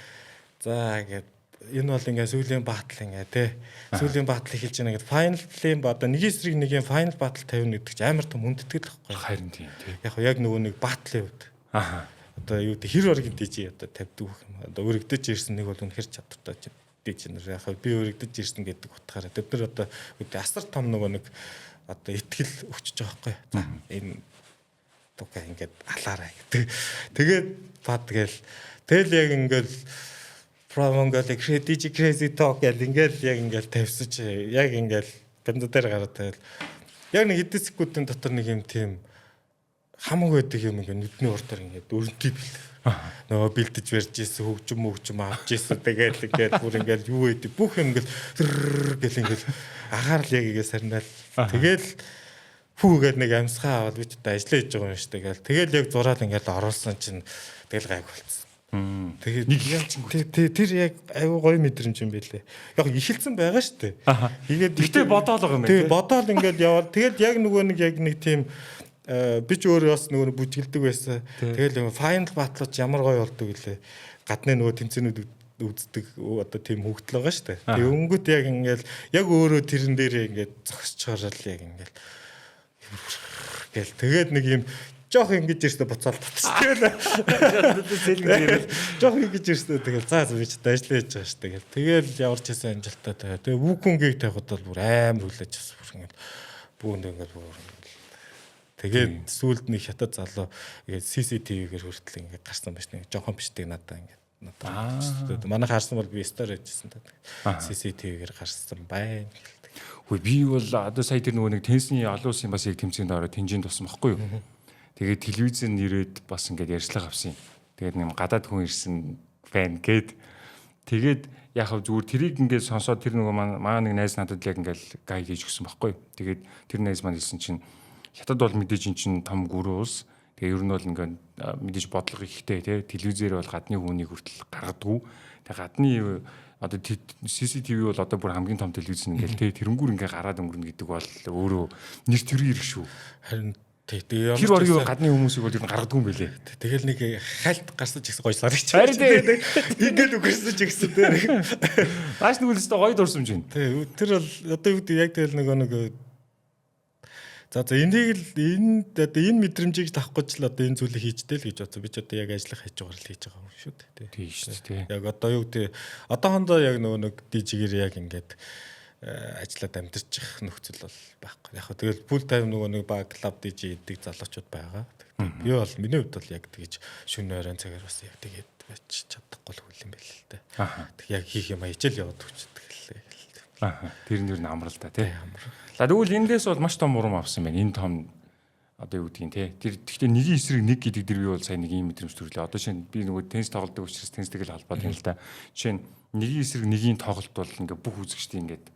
за ингээд энэ бол ингээ сүүлийн батл ингээ тий сүүлийн батл эхэлж байна гэдэг файналын одоо нэг эсрэг нэгийн файнал батл тавина гэдэг чинь амар том хүндэтгэл байхгүй харин тийм тий яг нөгөө нэг батлын үед одоо юу гэдэг хэр оргийн дижи одоо тавьдаг юм одоо өргөдөж ирсэн нэг бол үнэхэр чадвартай дижи нэр яг би өргөдөж ирсэн гэдэг утгаараа тэд нар одоо үүдээ асар том нөгөө нэг одоо итгэл өгчөж байгаа байхгүй за энэ тука ингээд алаарай гэдэг тэгээд бад гээл тэгэл яг ингээд From Mongolia Digi Crazy Talk гэл ингээл яг ингээл тавьсаж яг ингээл бэнда дээр гараад тавил. Яг нэг хэдэн секундын дотор нэг юм тийм хамаг байдаг юм ингээ нүдний урдаар ингээд өрнөдөй бил. Нөгөө бэлдэж барьж ийсэн хөгжим авч ийсэн тэгээд бүр ингээл юу гэдэг бүх юм ингээл гэл ингээл агаар л яг игээ сарнаал. Тэгэл хүүгээд нэг амьсгаа аваад би ч одоо ажиллаж байгаа юм шүү дээ. Тэгэл яг зураад ингээл оруулсан чинь тэгэл гайг болцсон. Тэгээд тэр яг аюу гоё мэдрэмж юм байлээ. Яг ихэлсэн байгаа шүү дээ. Тэгээд гэхдээ бодоол байгаа юм байна. Тэгээд бодоол ингээд яваад тэгээд яг нөгөө нэг яг нэг тийм би ч өөрөө бас нөгөө бүжгэлдэг байсан. Тэгэл final battle ямар гоё болдог гэлээ. Гадны нөгөө тэмцээнүүд үздэг одоо тийм хөвгтөл байгаа шүү дээ. Тэгээ өнгөт яг ингээл яг өөрөө тэрэн дээрээ ингээд зогсчоорол яг ингээл гэл тэгээд нэг юм жоох ингэж ирсдэ буцаал татчихсан. Жоох ингэж ирсдэ тэгэл заа би ч ажиллаж байгаа шүү дээ. Тэгэл яварч исэн амжилттай тэгээ. Тэгээ Wukong-ийг тавихад бол бүр амар хүлээж авсан бүр ингээд бүүнд ингээд бүр тэгээд сүүлд нэг хятад залуу ингээд CCTV-гээр хүртэл ингээд гарсан байж нэг жоохон бишдэг надаа ингээд манай харсан бол би стори хийжсэн та. CCTV-гээр гарсан байна. Хөөе би бол одоо сая тэр нөгөө нэг тенсний олон улсын бас яг тэмцээнд ороод тэнжинд туссан байхгүй юу? Тэгээд телевизэн ирээд бас ингээд ярьцлага авсан юм. Тэгээд нэм гадаад хүн ирсэн фэн гээд тэгээд яг хав зүгээр тэрийг ингээд сонсоод тэр нөгөө маа нэг найз надад яг ингээд гайд хийж өгсөн байхгүй юу? Тэгээд тэр найз маань хэлсэн чинь хятад бол мэдээж эн чинь том гүрэн улс. Тэгээ ер нь бол ингээд мэдээж бодлого ихтэй тий телевизээр бол гадны хүнийг хүртэл гаргадаггүй. Тэгээ гадны одоо CCTV бол одоо бүр хамгийн том телевиз ингээл тий тэрнгүүр ингээ гараад өнгөрнө гэдэг бол өөрөө нэр төрийн ирэх шүү. Харин тэр оргийн гадны хүмүүсийг бол ер нь гаргадаггүй юм байлээ. Тэгэл нэг хальт гарсаж ихсэн гойслаар чи. Ингээд үгэрсэж ихсэн тий. Маш нэг л өстой гоё дурсамж байна. Тий тэр бол одоо юу гэдэг яг тэгэл нэг за энийг л энэ мэдрэмжийг авахгүй ч л одоо энэ зүйлийг хийжтэй л гэж бодсон. Би ч одоо яг ажиллах хийж байгаа л хийж байгаа юм шүү дээ. Тийм шүү дээ. Яг одоо юу гэдэг одоохондоо яг нөгөө нэг дижгээр яг ингээд ажиллаад амьдарчих нөхцөл бол байхгүй. Яг хөө тэгэл full time нөгөө нэг баг клуб диж идэг залуучууд байгаа. Би бол миний хувьд бол яг тэгж шөнө оройн цагаар бас яг тэгээд байж чадахгүй л хүл юм байл л дээ. Тэг яг хийх юм аяжэл яваад хүчтэй гэлээ. Тэр нь юу н амрал та тий. За тэгвэл эндээс бол маш том урам авсан байна. Энэ том одоо юу гэдгийг тий. Тэр гэхдээ нэгийн эсрэг нэг гэдэг дэр би бол сайн нэг юм мэдрэмж төрлөө. Одоо шинэ би нөгөө теннис тоглодог учраас теннистэй л холбоотой юм л да. Жишээ нь нэгийн эсрэг нэгийн тоглолт бол ингээ бүх үзэгчдийн ингээд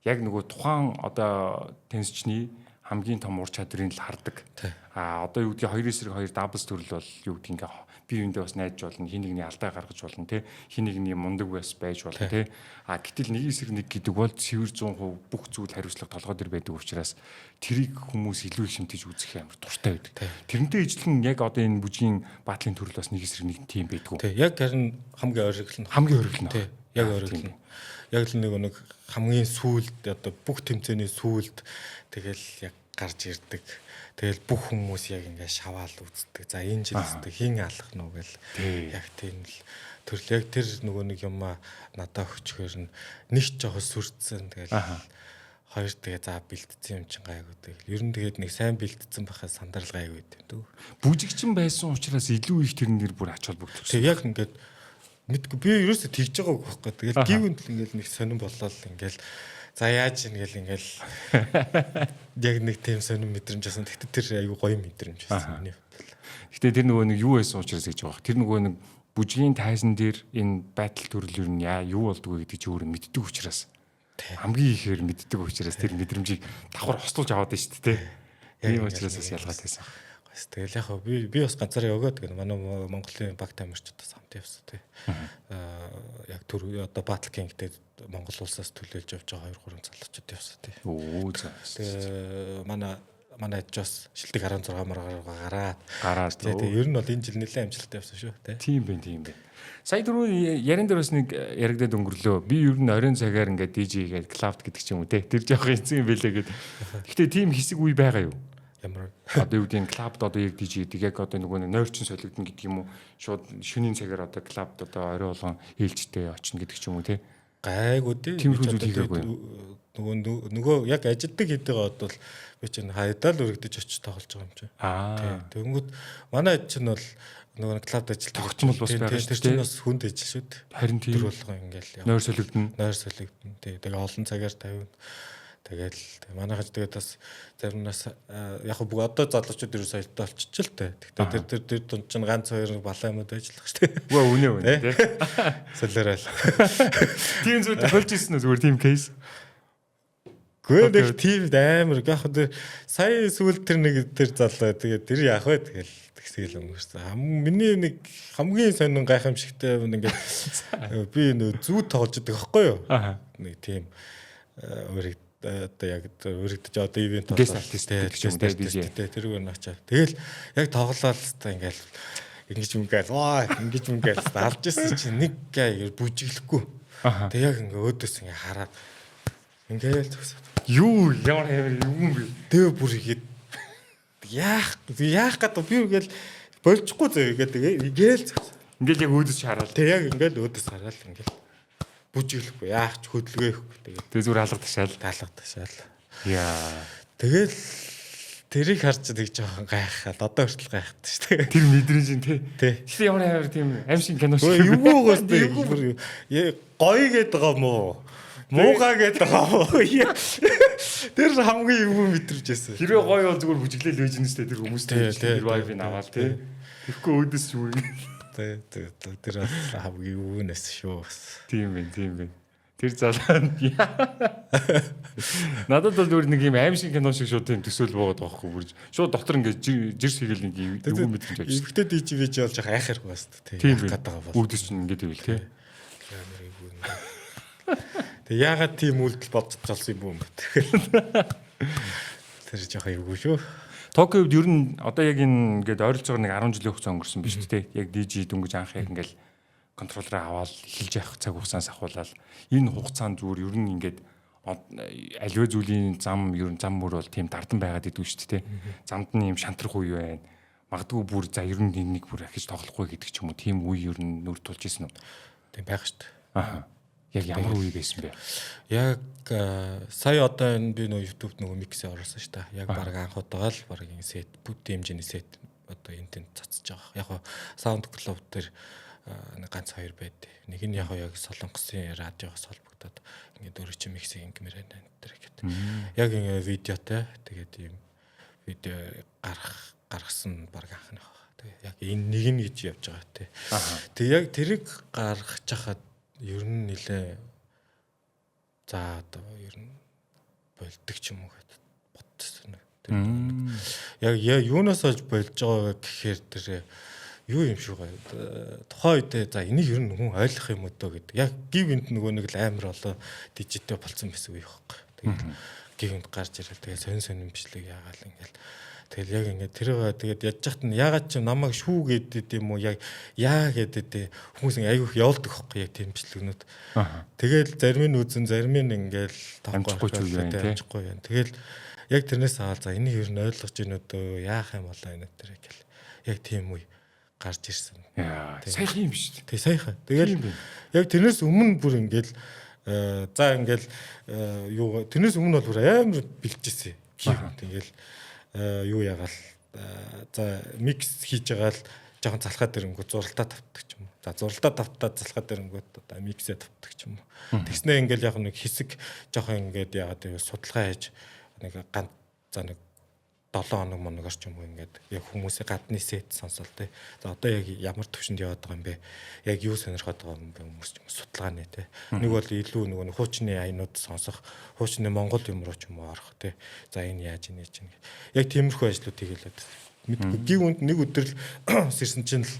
яг нөгөө тухайн одоо теннисчний хамгийн том ур чадрыг л хардаг. Одоо юу гэдгийг 2 эсрэг 2 даблс төрөл бол юу гэдгийг ингээ бие биендээ бас найдаж болно, хин нэгний алдаа гаргаж болно тий. Хин нэгний мундаг бас байж болно тий. Гэтэл нэг эсрэг нэг гэдэг бол цэвэр 100% бүх зүйл хариуцлага толгой дээр байдаг учраас тэрийг хүмүүс илүү их хэмтэж үзэх амар дуртай байдаг. Тэрнтэй ижилхэн яг одоо энэ бүжгийн баатлын төрөл бас нэг эсрэг нэг тийм байдгүй. Тий. Яг харин хамгийн ойрхон. Тий. Яг ойрхон. Яг л нэг хамгийн сүүлд одоо бүх тэмцээний сүүлд тэгэл яг гарч ирдэг. Тэгэл бүх хүмүүс яг ингээ шаваал үздэг. За энэ жилстэй хин алах нь гэл яг тийм л төрөл яг тэр нөгөө нэг юм надаа өчгөр нэг жоох сүрдсэн. Тэгэл хоёр тэгээ за бэлтцсэн юм чин гайгүй. Тэгэл ер нь тэгээд нэг сайн бэлтцсэн байхад сандарал гайгүй гэдэг. Бүжигчин байсан учраас илүү их тэрнэр бүр ач холбогдсон. Тэг яг ингээд мэдгүй би ерөөсө тэгж байгааг байхгүй. Тэгэл гівэнд л ингээл нэг сонирн болол ингээл за яаж ингээл яг нэг тийм сонирн мэдрэмж байсан. Тэгтээ тэр аюу гоё мэдрэмж байсан миний хувьд. Гэтэ тэр нөгөө нэг юу байсан учраас гэж байгаа. Тэр нөгөө нэг бүжгийн тайзан дээр энэ байтал төрөл юу нь юу болдгоо гэдэг чи өөрөө мэддэг учраас хамгийн ихээр мэддэг учраас тэр мэдрэмжийг давхар хослуулж аваад байна шүү дээ. Тийм учраас бас ялгаатай байсан. Тэгэл яг би бас ганцаараа өгөөд гэнэ манай Монголын баг тамирчдаас хамт явсан тий. Яг төр одоо Battle King-тэй Монгол улсаас төлөөлж явж байгаа 2-3 залуучууд явсан тий. Оо за. Тэгээ манай ажаас шилдэг 16 маргаар гараад тий. Ер нь бол энэ жил нэлээд амжилттай явсан шүү тий. Тийм байна. Сая дөрөв ярин дээр бас нэг яригдаад өнгөрлөө. Би ер нь оройн цагаар ингээд DJ гээд клауд гэдэг ч юм уу тий. Тэр жоох эцэг юм байлээ гээд. Гэхдээ тийм хэсэг үе байгаа юу? Ямар одоо юу гэдэг клубд одоо яг DJ гэдэг яг одоо нөгөө нойрчин солигдно гэдэг юм уу? Шууд шөнийн цагаар одоо клубд одоо орой болгон ээлжтэй очно гэдэг ч юм уу тий. Гайгүй тий. Нөгөө яг ажилдаг хэдийгээ бол би чинь хайдаал өргөдөж очиж тоглож байгаа юм чинь. Тэгэнгүүт манай аж чинь бол нөгөө клубд ажил тогтмол бас байгаа шүү дээ. Тэр чинь бас хүнд ажил шүү дээ. Харин тийм болгон ингээл нойр солигдно. Тий. Тэгээ олон цагаар тавина. Тэгэл манайхаж тэгээд бас заримнаас яг бүх одоо залуучууд юу саялтаа болчихч л тээ. Тэгтээ тэр дунд чинь ганц хоёр балаа юмуд ажиллах шүү дээ. Үнэ тий. Солиорол. Тийм зүйл болж ирсэн үү зүгээр тийм кейс? Гэхдээ нэг тийм амар яг тэр сая сүүл тэр залуу тэгээд тэр яах вэ тэгэл тэгсэл өнгөрсөн. Миний нэг хамгийн сонин гайхамшигтай ингээд би нөө зүү тоглож байгаа байхгүй юу? Нэг тийм одоо яг өргөдөж одоо ивент guest artist гэдэг юм те DJ. Тэр үг наачаа. Тэгэл яг тоглоал та ингээл ингэж мөнгөөл ингэж мөнгөөл алж ирсэн чинь нэг бүжиглэхгүй. Тэг яг ингээ өөдөөс ингээ хараад ингээл Юу ямар хэмээр юм бэ? тэг бүр игээд яах гэдэг би ингээл болчихгүй зөө игээл Ингээл яг өөдөөс хараад. тэг яг ингээл өөдөөс хараад ингээл бүжиглэхгүй яах ч хөдөлгөөхгүй тэгээд Тэгээ зүгээр алга ташаал. таалгаташаал. Яа. Тэгэл тэрийг харж нэг жоохон гайхаад одоо хүртэл гайхаад шүү дээ. Тэр мэдрэмж нь тий. Тий. Чи ямар хэмээр тийм аим шиг кино шиг. Юу гоос дээ. Гоё гэдэг байгаа мó. Муугаа гэдэг байгаа мó. Тэр хамгийн юм мэдрэж байсан. Хэрвээ гоё бол зүгээр бүжиглэл байж нэстэй тэр хүмүүстэй Тий, vibe-ийг аваад тий. Тэгэхгүй өөдөөс ч юу юм. Тэр хамгийн юунаас шүү. Тийм байна. Тэр залаа. Надад бол зүгээр нэг юм аим шиг кино шиг шууд тийм төсөөл бooгаад байгаа хгүй бүр. Шууд дотор ингээд жир шигээл нэг юм мэдрэмж авчих. Эвгтэй дижвэж болж байгаа айхаар байна шүү дээ. Тийм байгаа байна. Өөдөөс ч ингээд ивэл тий. Тэг яагаад тийм үйлдэл бодож болсон юм бэ? Тэр жоохон эвгүй шүү. Токиод ер нь одоо яг энэ ингээд ойролцоогоор нэг 10 жилийн хугацаа өнгөрсөн биз дээ. Яг DJ дөнгөж анх яг ингээд контроллераа аваад эхэлж явах цаг хугацаанаас ахуулаад энэ хугацаанд зүгээр ер нь ингээд аливаа зүйлийн зам мөр бол тийм дардан байгаад идэв шүү дээ. Замд нь юм шантрах үе байна. Магадгүй бүр за ер нь нэг бүр ахиж тоглохгүй гэдэг ч юм уу тийм үе ер нь нүр тулж исэн үү? Тийм байх шүү дээ. Аа. Яг ямар үе байсан бэ? Яг сая одоо энэ би нөгөө YouTube нөгөө миксээ оруулсан шүү дээ. Яг баг анх удаага л баг энэ сет бүтэн хэмжээний сет одоо энэ тэнд цацж байгаа. Яг го Sound Club дээр нэг ганц хоёр байдэ. Нэг нь яг Солонгосын радиогоос холбогдоод ингээд өөрөө чи миксинг гэмээр байна энэ гэдэг. Яг ингэ видеотой тэгээд ийм видео гаргасан баг анхны хаа. Тэгээд яг энэ нэг нь гэж явж байгаа тий. Тэгээд яг тэрийг гаргаж хахад ер нь нилээ за одоо ер нь болдог ч юм уу гэдэг бодсон. Яг юунаас олж болж байгаа гэхээр тэр юу юм шүү гай. Тухайн үедээ за энийг ер нь хүн ойлгох юм өдөө гэдэг. Яг гівэнд нөгөө нэг л амар болоо дижитал болсон байсан үе байхгүй. Тэгээд гівэнд гарч ирэл тэгээд сонин бичлэг яагаал ингээл. Тэгэл яг ингээд тэрээ тэгээд яж хат нь ягаад ч намайг шүү гэдэг юм уу яг яа гэдэг хүмүүс айгүйх явуулдаг байхгүй яг тийм бичлэгнүүд. Тэгэл зарим нь үзэн зарим нь ингээл амжихгүй байна. Тэгэл яг тэрнээс аваад за энийг ер нь ойлгож ийн өдөө яах юм болоо энэ тэр гэл. Яг тийм үе гарч ирсэн. Сайхан юм шүү дээ. Тэг сайхан. Тэгэл яг тэрнээс өмнө бүр ингээл за ингээл юу тэрнээс өмнө бол бүр амар бэлжижсэн. Тэгэл юу ягаал за микс хийж байгаа л жоохон залхаад ирэнгүүт зуралтаа тавтдаг ч юм уу. За зуралтаа тавтаад залхаад ирэнгүүт одоо миксээ тавтдаг ч юм уу. Тэгснээ ингээл яг нэг хэсэг жоохон ингээд ягаад гэвэл судалгаа хийж нэг ганц за нэг 7 хоног моногор ч юм уу ингээд яг хүмүүсийн гадны сет сонсол тэ. За одоо яг ямар төвшөнд яваад байгаа юм бэ? Яг юу сонирхоод байгаа юм бэ хүмүүс ч юм судалгааны тэ. Нэг бол илүү нөгөө хуучны аянууд сонсох, хуучны монгол юм руу ч юм уу орох тэ. За энэ яаж ийнэ чинь. Яг тиймэрхүү ажлууд хийгээд мэдгүй. Гівэнд нэг өдөр л сэрсэн чинь л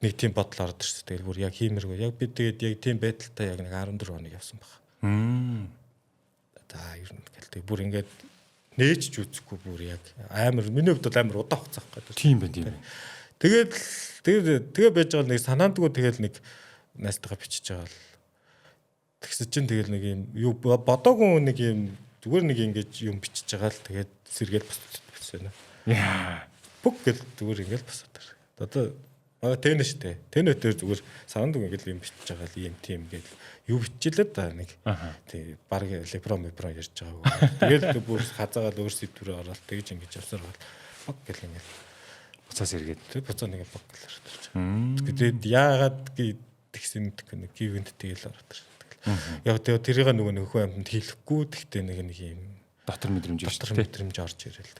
нэг тийм бодол ороод ирсэн. Тэгэл бүр яг хиймэргүй. Яг би тэгээд яг тийм байдалтай яг нэг 14 хоног явсан баг. За ер нь гэлтэй бүр ингээд нээч ч үзэхгүй бүр яг амар миний хувьд бол амар удаан хугацаа байхгүй. Тийм байна. Тэгээ байж байгаа нэг санаандгүй тэгэл нэг найстайгаа бичиж байгаа л тэгсэн чинь тэгэл нэг юм юу бодоогүй нэг юм зүгээр нэг ингэж юм бичиж байгаа л тэгээд сэргээл босчихсон байна. Яа. Бүг гэл зүгээр ингээл босоод ир. Одоо тэнэ штэ. Тэнэтэр зүгээр санаандгүй ингээл юм бичиж байгаа л юм тийм гэл юу биччихлээ да нэг. Тий баг лепро ярьж байгаа. Тэгэл бүр хазаагаад өөр сэдвэрээ ороод тэгж ингэж явсаар бол баг гэл ингээл буцаас эргээд тэг буцаа нэг баг гэл ороод ирж байгаа. Тэгээд яагаад тэгсэн нэг гівэнд тэгэл ороод ирж. Яг тэгээ тэрийг нөгөө нөхөө амьд хийлэхгүй тэгтээ нэг юм дотор мэдрэмж орж ирэл.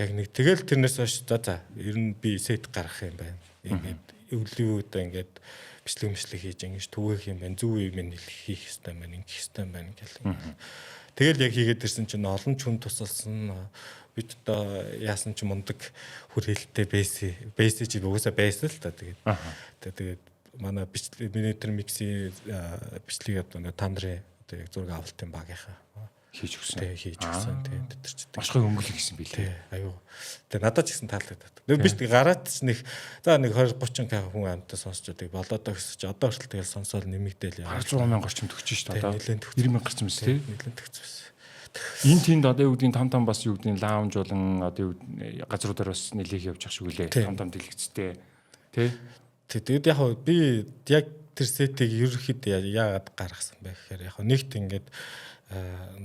Яг нэг тэгэл тэрнээс хойш за ер нь би сет гаргах юм байна. Ингээд өвлөвөд ингээд бичлэг хийж ингэж түгээх юм байна. Зүв юм хийх хэрэгтэй байна. Ингэх хэрэгтэй байна гэл. Тэгэл яг хийгээд ирсэн чинь олон ч хүн тусалсан. Бид одоо яасан ч мундаг хүрээлттэй бэйсэ чи угаасаа байсан л та тэгээд манай миний тэр микси бичлэг одоо та нарын одоо яг зураг авалтын багийнхаа хийж өгсөн. Тэг хийж өгсөн. Тэг тэр ч маш гоё өнгөлөг гэсэн билээ. Тэг аюу. Тэг надад ч гэсэн таалагдаад. Нэг биш гараад ч нэг за нэг 20-30 к хүн амтаа сонсч байдаг болоо доо гэсэж одоо хүртэл тэгэл сонсоод нэмэгдээл яа. 100,000 орчим төгчж шүү дээ. Одоо 90,000 гарсан мэт тий. Нэлээд төгссөн. Энэ тэнд одоо юу гэдгийг том бас юу гэдгийг лаунж болон одоо газруудаар бас нэлээх явж ах шүү гэлээ. Том дэлгэцтэй. Тий. Тэгээд яг би яг тэр сетийг ерөөхдөө яагаад гаргасан бэ гэхээр яг нэгт ингээд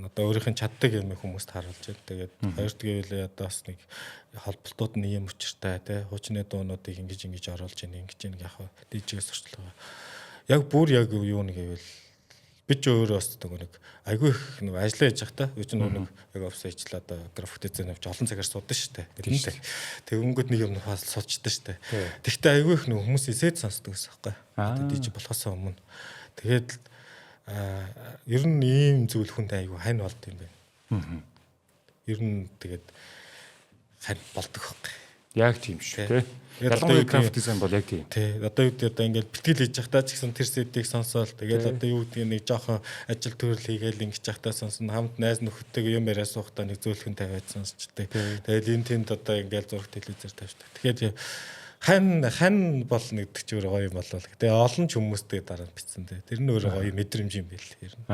одоо өөрийнх нь чаддаг юм хүмүүст харуулж байна. Тэгээд хоёрт гэвэл одоо бас нэг холболтууд нь юм учиртай тий хуучны дуунуудыг ингэж оруулж ийн ингэж нэг яг дижээс орчлоо. Яг бүр яг юу нэг гэвэл би ч өөрөө бас нэг айгүй их нэг ажиллаж яж захта би ч нэг яг офис ажиллаа одоо график дизайн авч олон цагаар суудаг штэ. Тэгэнгүүт нэг юм файл суулчдаг штэ. Тэгтээ айгүй их нэг хүмүүс эсэд сонсдог гэсэн байхгүй. Диж болохоос өмнө. Тэгээд ер нь ийм зүйл хүнд айгүй хань болд юм байна. Ер нь тэгээд хань болдог байхгүй. Яг тийм шүү тий. Ялангуяа график дизайн бол яг тийм. Тий. Одоо юу гэдэг одоо ингээд бэлтгэл хийж явахдаа ч гэсэн тэр сетийг сонсоол. Тэгээд одоо юу гэдэг нэг жоохон ажил төрөл хийгээл ингэж явахдаа сонсно. Хамт найз нөхөдтэйг юм яриа суухтаа нэг зөөлхөн тавиад сонсчтой. Тэгээд энэ тэнд одоо ингээд зураг телевизээр тавьчихдаг. Тэгэхээр хань бол нэгдэг ч өөр гоё юм болол. Тэгээ олон ч хүмүүстэй дараа нь бичсэн дээ. Тэр нь өөр гоё мэдрэмж юм байл ер нь.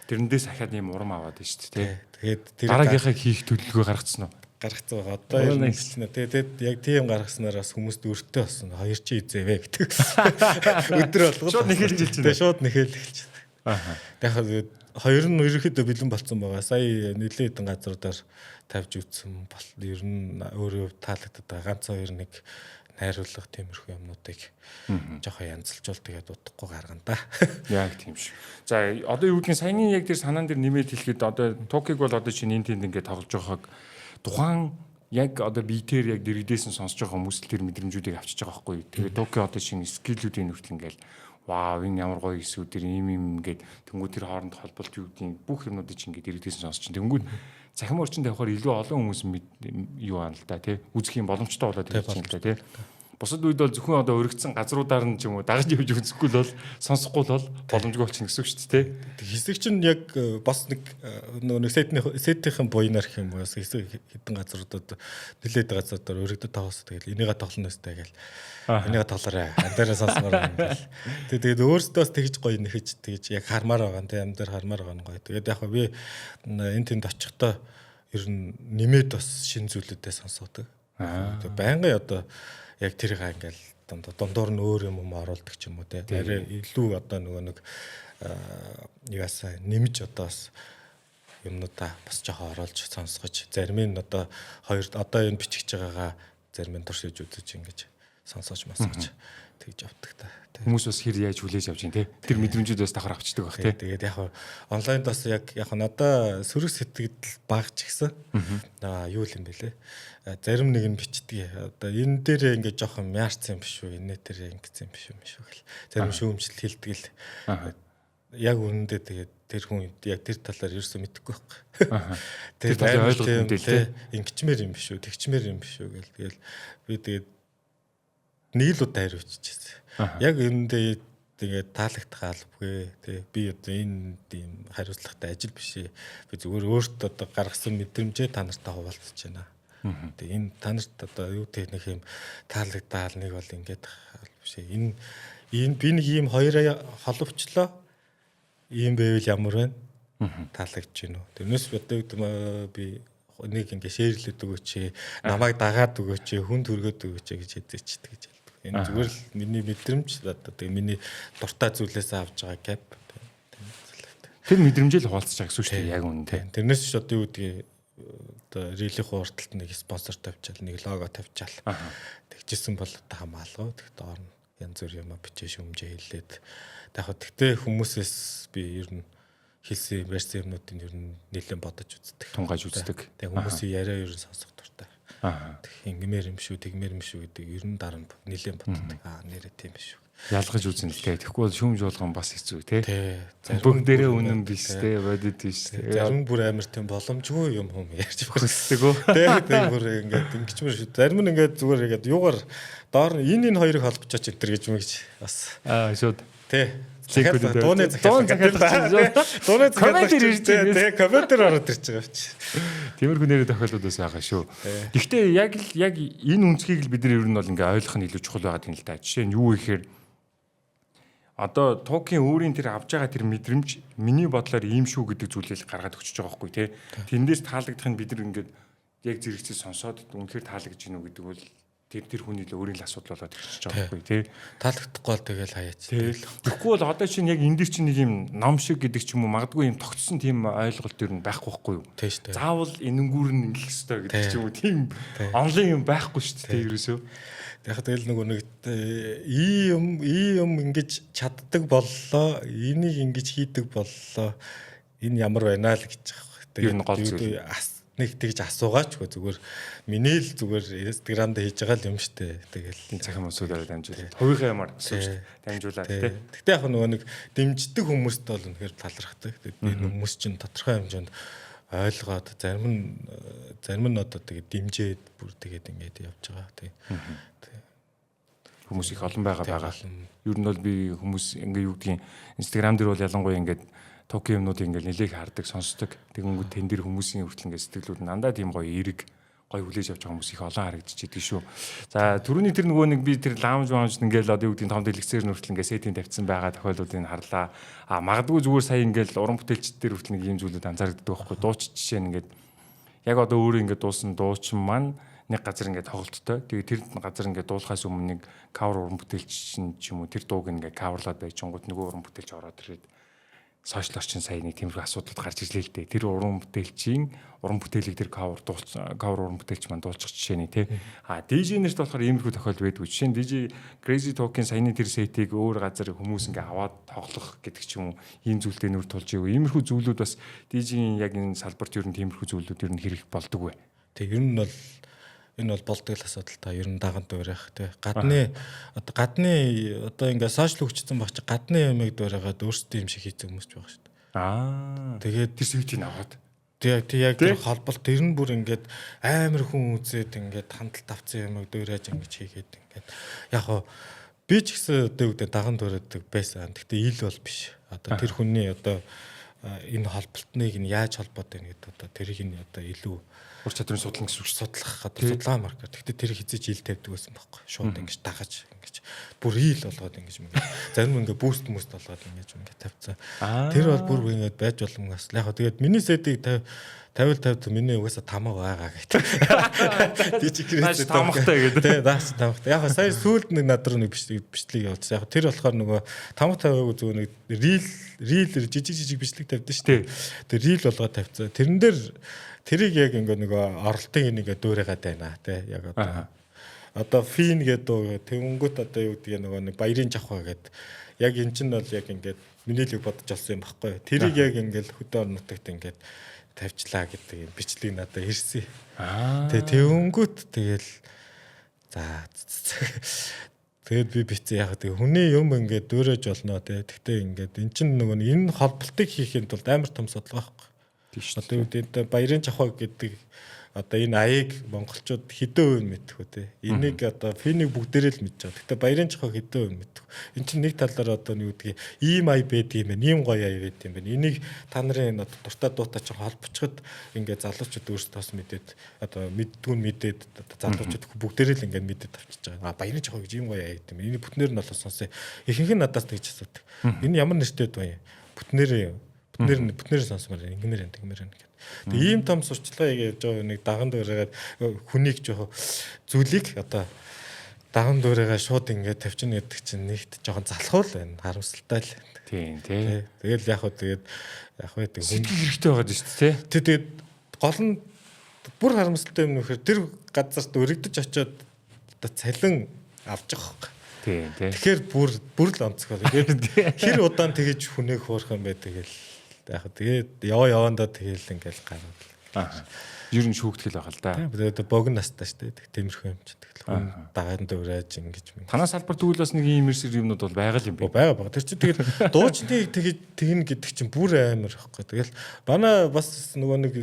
Тэрнээс ахаад юм урам аваад байна шүү дээ. Тэгээд тэр дараагийнхаа хийх төлөвлөгөө гаргацсан уу? Гаргацсан байгаа. Одоо ер нь бичнэ. Тэгээд яг тийм гаргаснаар бас хүмүүст өртөө болсон. Хоёр чи изээвэ гэдэг. Өдөр болгоо. Шууд нэхэлж хэлж байна. Шууд нэхэлж. Тэгээд хоёр нь ерөөхдөө бэлэн болцсон байгаа. Сая нэлээд хэдэн газруудаар тавьж үтсэн бол ер нь өөрөө таалагддаг байгаа. Ганц хоёр нэг найруулга тиймэрхүү юмнуудыг жоохон янзлжуул тэгээд удахгүй гаргана да. Яг тийм шүү. За одоо юу гэдгийг саяны яг тэр санаан дээр нэмээд хэлэхэд одоо Токиг бол одоо чинь энэ тэнд ингээд тоглож байгааг тухайн яг одоо биетээр яг дэрэгдээс нь сонсож байгаа хүмүүс тэр мэдрэмжүүдийг авчиж байгаа байхгүй. Тэгээд Токи одоо шинэ скиллүүдийн хүртэл ингээд вау энэ ямар гоё эсвэл тэр ийм ингээд тэнгуү тэр хооронд холболт юу гэдгийг бүх юмнуудыг чинь ингээд дэрэгдээс нь сонсож чинь тэнгуү цахим орчин тавихаар илүү олон хүмүүс юу аана л да тий үзэх юм боломжтой болоод ирж байна л да тий. Бусад үед бол зөвхөн одоо өргөцсөн газруудаар нь ч юм уу дагаж явж үзэхгүй л бол сонсохгүй л бол боломжгүй болчихно гэсэн үг шүү дээ. Хэсэг чинь яг бас нэг сетийн буйнаар гэх юм уу хэсэг хэдэн газруудад нэлээд газруудаар өргөдөд таваас тэгэл энийгээ тоглоно өстэй гэл. Энийгээ тоглоорой. Амдаараа сонсомоор юм гэл. Тэгээд өөрсдөөс тэгж гоё нэхэж тэгж яг хармаар байгаа юм тий амдаар хармаар байгаа нь гоё. Тэгээд яг би энэ тэнд очихдоо ер нь нэмээд бас шин зүйлүүдээ сонсоодог. Тэгээд байнгын одоо яг тэрийг ингээл дундуур нь өөр юм оруулдаг ч юм уу те. Арай илүү одоо нөгөө нэг яасаа нэмж одоо бас юмнуудаа бас жоохон оруулж сонсгож зарим нь одоо одоо энэ бичиж байгаагаа зарим нь туршиж үзэж ингэж сонсож масгаж тэгж явдаг та. Хүмүүс бас хэр яаж хүлээж авч байна те. Тэр мэдрэмжүүдээс давхар авчдаг баг те. Тэгээд яг онлайнд бас яг надаа сөрөг сэтгэл багч гисэн. Юу юм бэлээ. Зарим нэг нь бичдэг. Одоо энэ дээр ингээд жоохон мяарцсан юм биш үү? Энэ дээр ингэсэн юм биш үү гэл. Зарим шүүмжлэл хэлдэг л. Яг үнэндээ тэгээд тэр хүн яг тэр талаар ерөөсөө мэдэхгүй байхгүй. Тэр талаар ойлгох юм дээ те. Ингэчмээр юм биш үү? Тэгчмээр юм биш үү гэл. Тэгэл би тэгээд нэг л удаа хариуцчихсан. Яг үүндээ тэгээд таалагдах албагүй тий би одоо энэ тийм хариуцлагатай ажил биш ээ би зүгээр өөртөө одоо гаргасан мэдрэмжээ та нартай хуваалцаж байна. Тэгээ энэ та нарт одоо юу тий нэг юм таалагдал нэг бол ингээд биш ээ энэ би нэг ийм хоёроо холбочлоо ийм байвал ямар вэ? Таалагдж байна уу? Тэрнээс одоо би нэг ингээд шеэрлээд өгөөч намайг дагаад өгөөч хүн төргөөд өгөөч гэж хэзээч тэгж энэ зүгээр л миний мэдрэмж одоо тэгээ миний дуртай зүйлээс авж байгаа гэп. Тэр мэдрэмжэл хуваалцаж байгаа гэсэн үг шүү дээ яг үнэн тийм. Тэрнээс ч одоо юу гэдгийг одоо религ хурдталт нэг спонсор тавьчаал нэг лого тавьчаал. Тэгжсэн бол одоо хамаалгаа. Тэгт доор нь янз бүр юм бичээ шүмжээ хэлээд. Тэгтээ хүмүүсээс би ер нь хэлсэн версийн юмнуудыг ер нь нэлээд бодож үздэг. Тунгааж үздэг. Тэгээ хүмүүсийн яриа ер нь сонсох дуртай. Ингэмэр юм шүү, тэгмэр юм шүү гэдэг ер нь дараа нь нэлээд боддог. Нэрээ тийм биш шүү. Ялгаж үзэн л те. Тэгэхгүй бол шүүмж болгон бас хэцүү те. Бүгд дээрээ үнэн биш те, бодит биш те. Зарим бүр амар тийм боломжгүй юм ярьж өгсдөг үү? Тэг бүр ингээд ингэчмэр шүү. Зарим нь ингээд зүгээр ингээд юугаар доор энэ хоёрыг холбочооч энэ төр гэж мэгж бас. Шууд. Тэ. дууны захиалга. Дууны захиалга. Комментэр ороод ирж байгаа чи. Тиймэрхүү нэрээ тохиолдлуудаас байгаа шүү. Гэхдээ яг энэ үнцгийг л бид нар ер нь бол ингээ ойлгох нь илүү чухал байгаа юм л да. Жишээ нь юу гэхээр одоо токийн өөрийн тэр авж байгаа тэр мэдрэмж миний бодлоор ийм шүү гэдэг зүйлийг гаргаад өгчөж байгаа байхгүй тий. Тэндээс таалагдах нь бид нар ингээд яг зэрэгцээ сонсоод үнэхээр таалагдж гинүү гэдэг бол тэр хүний л өөрийн л асуудал болоод ирчихэж байгаа байхгүй тий. Таалагдахгүй бол тэгэл хаяач. Тэгэхгүй бол одоо чинь яг энэ дэр чинь нэг юм ном шиг гэдэг ч юм уу магадгүй юм тогтсон тийм ойлголт төр нь байхгүй байхгүй юу? Тийм шүү дээ. Заавал энэнгүүр нь ингэх ёстой гэдэг ч юм уу тийм онлайн юм байхгүй шүү дээ ерөөсөө. Яг тэгэл нөгөө нэг ийм ингэж чаддаг боллоо, энийг ингэж хийдэг боллоо. Энэ ямар байна л гэж байгаа. Ер нь гол зүйл. Нэг тэгж асуугаач зүгээр миний л зүгээр Instagram дээр хийж байгаа л юм штэ. Тэгэл цахим хүмүүсээр дамжуулаад хувийнхаа юмар дамжуулаад тий. Гэтэ яг нөгөө нэг дэмждэг хүмүүст бол үнэхээр талархдаг. Энэ хүмүүс чинь тодорхой хэмжээнд ойлгоод зарим нь одоо тэгээд дэмжээд бүр тэгээд ингэж явж байгаа тий. Хүмүүс их олон байгаа. Ер нь бол би хүмүүс ингээ юу гэдгийг Instagram дээр бол ялангуяа ингээд Токио юмнуудыг ингээл нэлээх хардаг, сонсдог. Тэгэнгүүт тэн дээр хүмүүсийн хүртэл ингээд сэтгэлүүд дандаа тийм гоё эерэг, гоё хүлээж авч байгаа хүмүүс их олон харагдчихэдэг шүү. За түрүүний тэр нөгөө нэг би тэр лаунж ингээл одоо юу гэдгийг том дэлгэцээр нүртэл ингээд сетинг тавьсан байгаа тохиолдлуудыг харлаа. Магадгүй зүгээр сая ингээл уран бүтээлчдэр хүртэл нэг ийм зүйлүүд анзаардаг байхгүй. Дууч жишээ нь ингээд яг одоо өөрөө ингээд дуусан дуучин маань нэг газар ингээд тоглолттой. Тэгээ тэр газар ингээд дуулахаас өмнө нэг кавер уран бүтээлч ч юм уу тэр дууг ингээд каверлаад байж гингууд нөгөө уран бүтээлч ороод ирээд сошиал орчин сая нэг тиймэрхүү асуудлууд гарч ирлээ л дээ. Тэр уран бүтээлчийн уран бүтээлийг тэр кавер уран бүтээлч маань дуулчих жишээ нь тий. DJ-нэрт болохоор иймэрхүү тохиол байдгүй. Жишээ нь DJ Crazy Talk-ийн саяны тэр сетийг өөр газар хүмүүс ингээ аваад тоглох гэдэг ч юм уу ийм зүйлтэй нөр тулж ив. Иймэрхүү зүйлүүд бас DJ-ийн яг энэ салбарт ер нь тиймэрхүү зүйлүүд ер нь хэрэг болдог вэ. Тэг ер нь бол энэ бол болдог л асуудал та ер нь даган дуурайх тий. Гадны одоо ингээ сошиал хөгжсөн баг чи гадны ямиг дуурайгаад өөрсдөө юм шиг хийцэн хүмүүс ч байгаа шүү дээ. Тэгээд тэр сэтийг аваад тэг яг тэр холболт тэр нь бүр ингээд амар хүн үзээд ингээд хандлт авцсан ямиг дуурайж ингэж хийгээд ингээд яг хоо би ч гэсэн одоо үгдээ даган дуурайдаг байсан. Гэхдээ ил бол биш. Одоо тэр хүний одоо энэ холболтныг нь яаж холбоод байна гэдэг одоо тэрийг нь одоо илүү ур чадрын судлан гэсэн үг судлах одоо судлаа маркер. Гэхдээ тэр хизээж ил тавьдаг байсан байхгүй. Шууд ингэж дагаж ингэж бүр ил болгоод ингэж зарим ингээ бүүст болгоод ингэж тавьцаа. Тэр бол бүр ингэж байж боломгоос. Яг хаа тэгээд миний сетийг 50 миний угаасаа тамаа байгаа гэдэг. Дижикрэс тамахтай гэдэг. Тий, наач тамахтай. Яг сая сүүлд нэг над руу нэг бичлэг явуулсан. Яг тэр болохоор нөгөө 50 зүгээр нэг рил жижиг бичлэг тавьдсан шүү дээ. Тэр рил болгоод тавьцаа. Тэрэн дээр тэрийг яг нөгөө оролтын нэгэ дуурайгаад байна тий. Яг одоо фин гэдэг тэнгүүт одоо юу гэдэг нөгөө нэг баярын жавхаа гэдэг. Яг эн чинь бол яг ингээд миний л бодож олсон юм баггүй. Тэрийг яг ингээд хөдөө орнотогт ингээд тавьчлаа гэдэг бичлэг надад ирсэн. Тэгээ тэнгүүт тэгэл за тэгээд би бицээ яг тэг хүний юм ингээд дөөрөж болно те. Тэгтээ ингээд эн чинь нөгөө энэ холболтыг хийхэд бол амар том судалгаа байхгүй. Одоо юу гэдэг баярын жавхаа гэдэг одоо энэ аяыг монголчууд хэдэн хувь мэдэх үү те. Энийг одоо финийг бүгдээрээ л мэдж байгаа. Гэтэ баярын жавхаа хэдэн хувь мэдэх. Энд чинь нэг талаар одоо юу гэдгийг ийм ая байдаг юм байна. Ийм гоё ая байдаг юм байна. Энийг та нарын одоо дуртай дуутай чинь холбочход ингээд залуучууд өөрсдөөс мэдээд одоо мэддгүүн мэдээд залуучууд бүгдээрээ л ингээд мэдээд авчиж байгаа. Баярын жавхаа гэж ийм гоё ая гэдэг юм. Энийг бүтнээр нь болоо сонсъё. Ихэнх нь надаас тэгж асуудаг. Энэ ямар нэртэй дуу юм? Бүтнээр сонсомоор ингэмээр энэ тэгмээр энэ. Тэгээ ийм том сурчлагыг явж байгаа нэг даган дуурайгаад хүнийг жоох зүйлийг одоо даган дуурайгаа шууд ингээд тавьчихна гэдэг чинь нэгт жоохон залхуул байна. Харамсалтай л. Тийм тий. Тэгэл яг байдаг сэтгэл хэрэгтэй байгаа шүү дээ тий. Тэгээд гол нь бүр харамсалтай юм нөхөр тэр газарт өргөдөж очиод одоо цалин авч байгаа. Тийм тий. Тэгэхээр бүр л онцгой. Хэр удаан тэгэж хүнийг хуурах юм бэ тэгэл. Яг тэгээд явандаа тэгэл ингээл гараад. Ер нь шүүгтгэл байгаа л да. Тэгээд богн настай шүү дээ. Тиймэрхүү юм ч тэгэл. Дагаад дуурайж ингэж юм. Танаас салбар тэгвэл бас нэг ийм имерсив юмнууд бол байгаа юм бэ? Байгаа. Тэр чинь тэгээд дуучныг тэгж тэгнэ гэдэг чинь бүр амар ихгүй. Тэгэл манай бас нөгөө нэг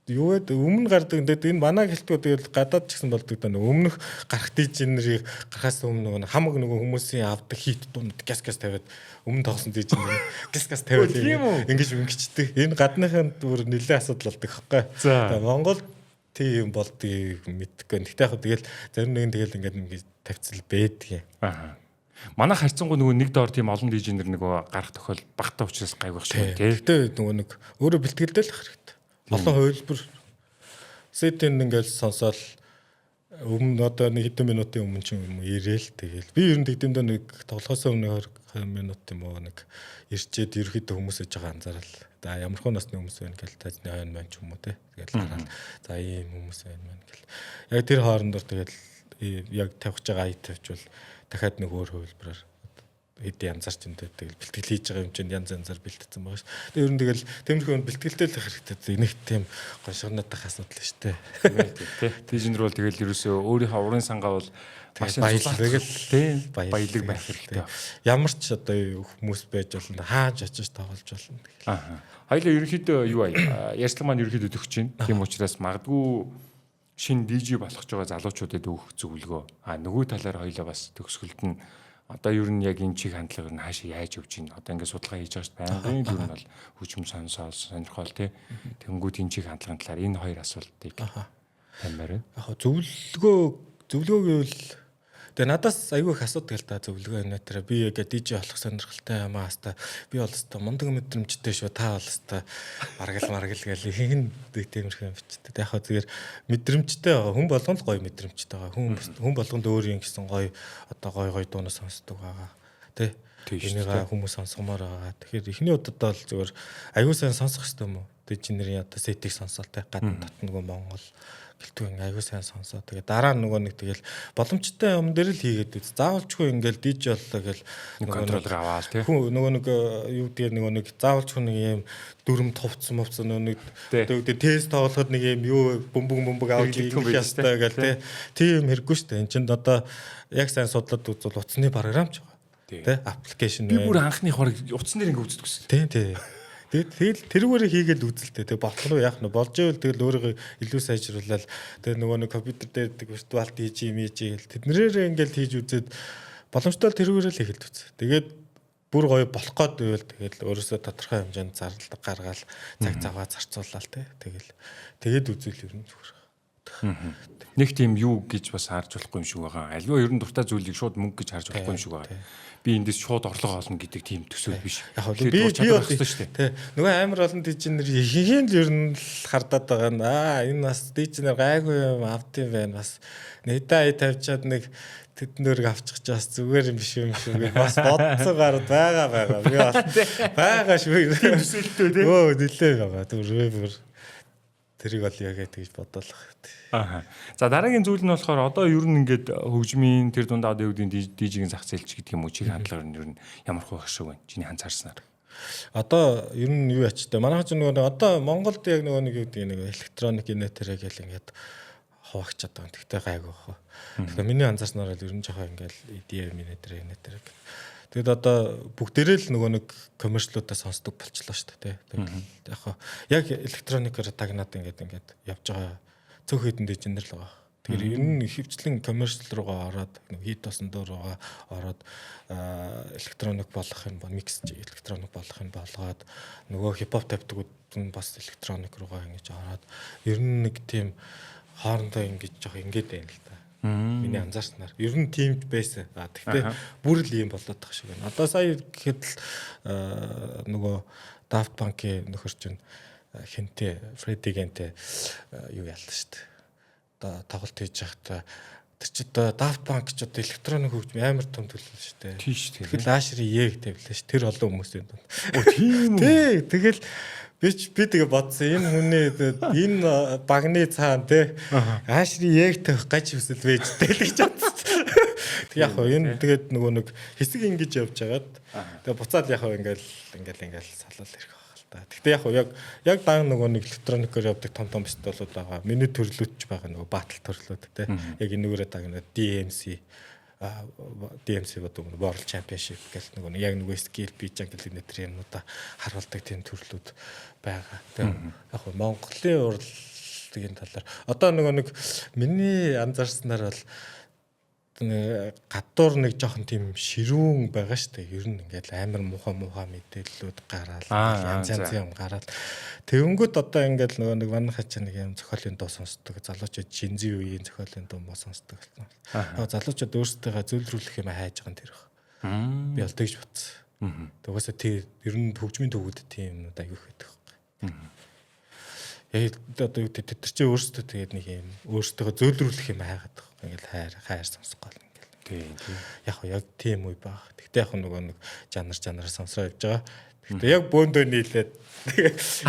юу гэдэг өмнө гардаг энэ манай гэлтгүүд тэгэл гадаад ч гэсэн болдог даа өмнөх гарах дижнерийг гарахаас өмнө хамаг нөгөө хүмүүсийн авдаг хит дунд газ тавиад өмнө тоглосон дижнер газ тавиад ингэж мөнгөчдөг. Энэ гадныхын бүр нэлээд асуудал болдог хэвгүй. За Монгол тийм болдгийг мэдгүй. Гэхдээ яг тэгэл зарим нэгэн тэгэл ингэж тавьцал бэдгийг. Аа. Манай харьцангуй нөгөө нэг доор тийм олон дижнер нөгөө гарах тохиол багтаа учраас гайвах шүү дээ. Гэхдээ нөгөө нэг өөрөө бэлтгэлдэл хэрэгтэй. Олон хувилбар сэтэн ингээл сонсоол өмнө одоо нэг хэдэн минутын өмнө ч юм ирээл тэгэл би ер нь тэгдэндээ нэг тоглохоос өмнө 20 минут юм уу нэг ирчээд ерөөхдөө хүмүүс ээж байгаа анзаарал. За ямар хөө насны хүмүүс байна гэл тажны хойно маань ч юм уу те. Тэгэл хараад за ийм хүмүүс байна маань гэл. Яг тэр хоорондор тэгэл яг тавьж байгаа ай тавьчвал дахиад нэг өөр хувилбараар хэдийн янзаар ч юм тэгэл бэлтгэл хийж байгаа юм чинь янз янзаар бэлтгэсэн байгаа шүү. Тэгээ ер нь тэгэл тэмэрхүү бэлтгэлтэй л хэрэгтэй. Нэг тийм гоншигнотох асуудал шүү дээ. Тий. Дижнер бол тэгэл ерөөсөө өөрийнхөө урын сангаа бол маш баялаг тийм баялаг байх хэрэгтэй. Ямар ч одоо хүмүүс байж болно хааж очиж тоглож болно. Аа. Хоёлаа ерөнхийдөө юу аа ярьцлага маань ерөнхийдөө төгсөж байна. Тийм учраас магадгүй шинэ DJ болох ч байгаа залуучуудад өгөх зөвлөгөө. Нөгөө талаар хоёлаа бас төгсгөлд нь одоо ер нь яг энэ чиг хандлагыг нь хаашаа яаж явж байна? Одоо ингээд судалгаа хийж байгаа шүү дээ. Байнгын ер нь бол хүчм сонирхол тий. Тэнгүүд энэ чиг хандлагын талаар энэ хоёр асуултыг тамаар. Яг зөвлөгөө гэвэл тэгээ надаас айгүй их асуудаг л да зөвлөгөө энэ дээр би яг DJ болох сонирхолтой юм аа хаста би бол хаста мундаг мэдрэмжтэй шүү та бол хаста маргал гэл хин тиймэрхүү юм бичтэй. Яг хаа зүгээр мэдрэмжтэй хүн болгонд гоё мэдрэмжтэй байгаа. Хүн болгонд өөрийн гэсэн гоё одоо гоё дуунаа сонсдог байгаа. Тэ энийг хүмүүс сонсгомоор байгаа. Тэгэхээр эхний удаад бол зүгээр айгүй сайн сонсох хэрэгтэй юм уу? DJ-нэрийн одоо сетийг сонсоол тэ гадна татнаггүй Монгол гэлтгүй аягүй сайн сонсоо. Тэгээ дараа нөгөө нэг тэгэл боломжтой юм дээр л хийгээд үз. Заавалчгүй ингээл DJ боллоо гэл контролер аваад тий. Нөгөө нэг юу гэдэг нөгөө нэг заавалчгүй нэг юм дүрм товцсон нөгөө нэг тест тоглоход нэг юм юу бөмбөг авч ингэх ястай гэл тий. Тийм хэрэггүй шүү дээ. Энд чинь одоо яг сайн судлаад үзвэл утасны програм ч байгаа. Тий. Аппликейшн. Би бүр анхных баг утсан дээр ингэ үздэг гэсэн. Тий. Тэгэл тэрүүгээр хийгээд үзэлтэй. Тэг болтол яах нь болж ивэл тэгэл өөрийгөө илүү сайжруулаад тэг нөгөө нэг компьютер дээр виртуалт хийж гэл тэднэрээр ингээл хийж үзээд боломжтой тэрүүгээр л хийгээд үз. Тэгээд бүр гоё болох гээд байвал тэгэл өөрөөсөө тодорхой хэмжээнд зарлалт гаргаал цаг цагаа зарцуулаад тэгээд үзүүл ер нь зүгээр. Нэг тийм юу гэж бас харж болохгүй юм шиг байгаа. Альва ер нь дуртай зүйлийг шууд мөнгө гэж харж болохгүй юм шиг байгаа. Би эндээс шууд орлого олно гэдэг тийм төсөөл биш. Яг би бол шүү дээ. Нөгөө амар олон дижнер ихийн л ер нь хардаад байгаа нь энэ бас дижнер гайгүй юм авд юм байна. Бас нэдэ тавьчаад нэг тэднэрийг авчих ч бас зүгээр юм биш юм шүү. Бас бодцоо гараад байгаа. Би бас байгаа шүү. Төсөөлтөө тийм. Өө нилээ байгаа. Түр тэрийг бол яг тэгж бодлоо. Аа. За дараагийн зүйл нь болохоор одоо ер нь ингээд хөгжмийн тэр дунд одоо юу гэдэг DJ-ийн зах зээлч гэдэг юм уу чиг хандлагаар нь ер нь ямар хөх шиг байна. Чиний анзаарснаар. Одоо ер нь юу ячтай. Манайх ч нөгөө одоо Монголд яг нөгөө нэг юу гэдэг нэг электроник инээтерэг гэл ингээд хаваагчаад байгаа. Тэгтээ гайгүй бах. Тэгэхээр миний анзаарснаар л ер нь жоохон ингээд EDM инээтерэг. Тэгэд одоо бүгдээрээ л нөгөө нэг коммерчлуудаа сонсдог болчихлоо шүү дээ. Тэгэд яг электроникээр тагнаад ингээд явж байгаа цөөх хэдэн дижнер л байгаа. Тэгэхээр ер нь хөвчлэн коммерчл руугаа ороод хит тосон доор руугаа ороод электроник болох юм ба микс электроник болох юм болгоод нөгөө хипхоп тавьдаг нь бас электроник руугаа ингэж ороод ер нь нэг тийм хоорондоо ингэж жоох ингээд байна л да. Миний анзаарснаар ер нь тийм байсан. Гэхдээ бүр л юм болоод байгаа шиг байна. Одоо сая гэхэд л нөгөө Daft Punk-ийн нөхөр чинь хинтээ Фредди гэнтэй юу яллаа шүү дээ. Одоо тоглолт хийж байхдаа тэр чи одоо Daft Punk ч одоо электроник хөгжим амар том төлөв шүү дээ. Тийш тийм. Тэгэхээр лаашри яг тавилаа ш. Тэр олон хүмүүсийн дунд. Тийм үү. Тий, тэгэл би тэгээ бодсон энэ хүний энэ багны цаана те аашри яг тавих гаж хүсэл байж тэлж чадсан. Тэг яг энэ тэгээд нөгөө нэг хэсэг ингэж явж хагаад тэгээ буцаад яг ингээл салал ирэх байгаа л та. Тэгтээ яг даан нөгөө нэг электроникээр явдаг том столууд байгаа. Миний төрлөөч байгаа нөгөө батл төрлүүд те. Яг энүүгээрээ дагнаа DMC бодог World Championship гэх нэг яг нэг skill beat гэх нэг юмнуудаа харуулдаг тийм төрлүүд байгаа. Яг Монголын худалдагийн талаар. Одоо нэг миний анзаарснаар бол гадуур нэг жоохон тийм ширүүн байгаа шүү дээ. Ер нь ингээд амар муухай мэдээллүүд гараад янз юм гараад тэгэнгүүт одоо ингээд нэг манайхаа нэг юм зохиолын дуу сонсдог залуучууд Жензи үеийн зохиолын дуу сонсдог болсон. Залуучууд өөрсдөө зөвлөрүүлэх юм хайж байгаа юм тэр их. Би бол тэгж бодсон. Тэгээс тий ер нь хөгжмийн төвүүд тийм юмнууд аягүй байдаг. Яг одоо юу гэдэг тэр чинь өөрсдөө тэгээд нэг юм өөрсдөө зөвлөрүүлэх юм хайгаад байгаа. Ингээл хайр сонсох гол ингээл. Тийм. Яг тийм үе баг. Тэгтээ яг нэг жанр сонсоо явж байгаа. Тэгтээ яг бөөндөө нийлээд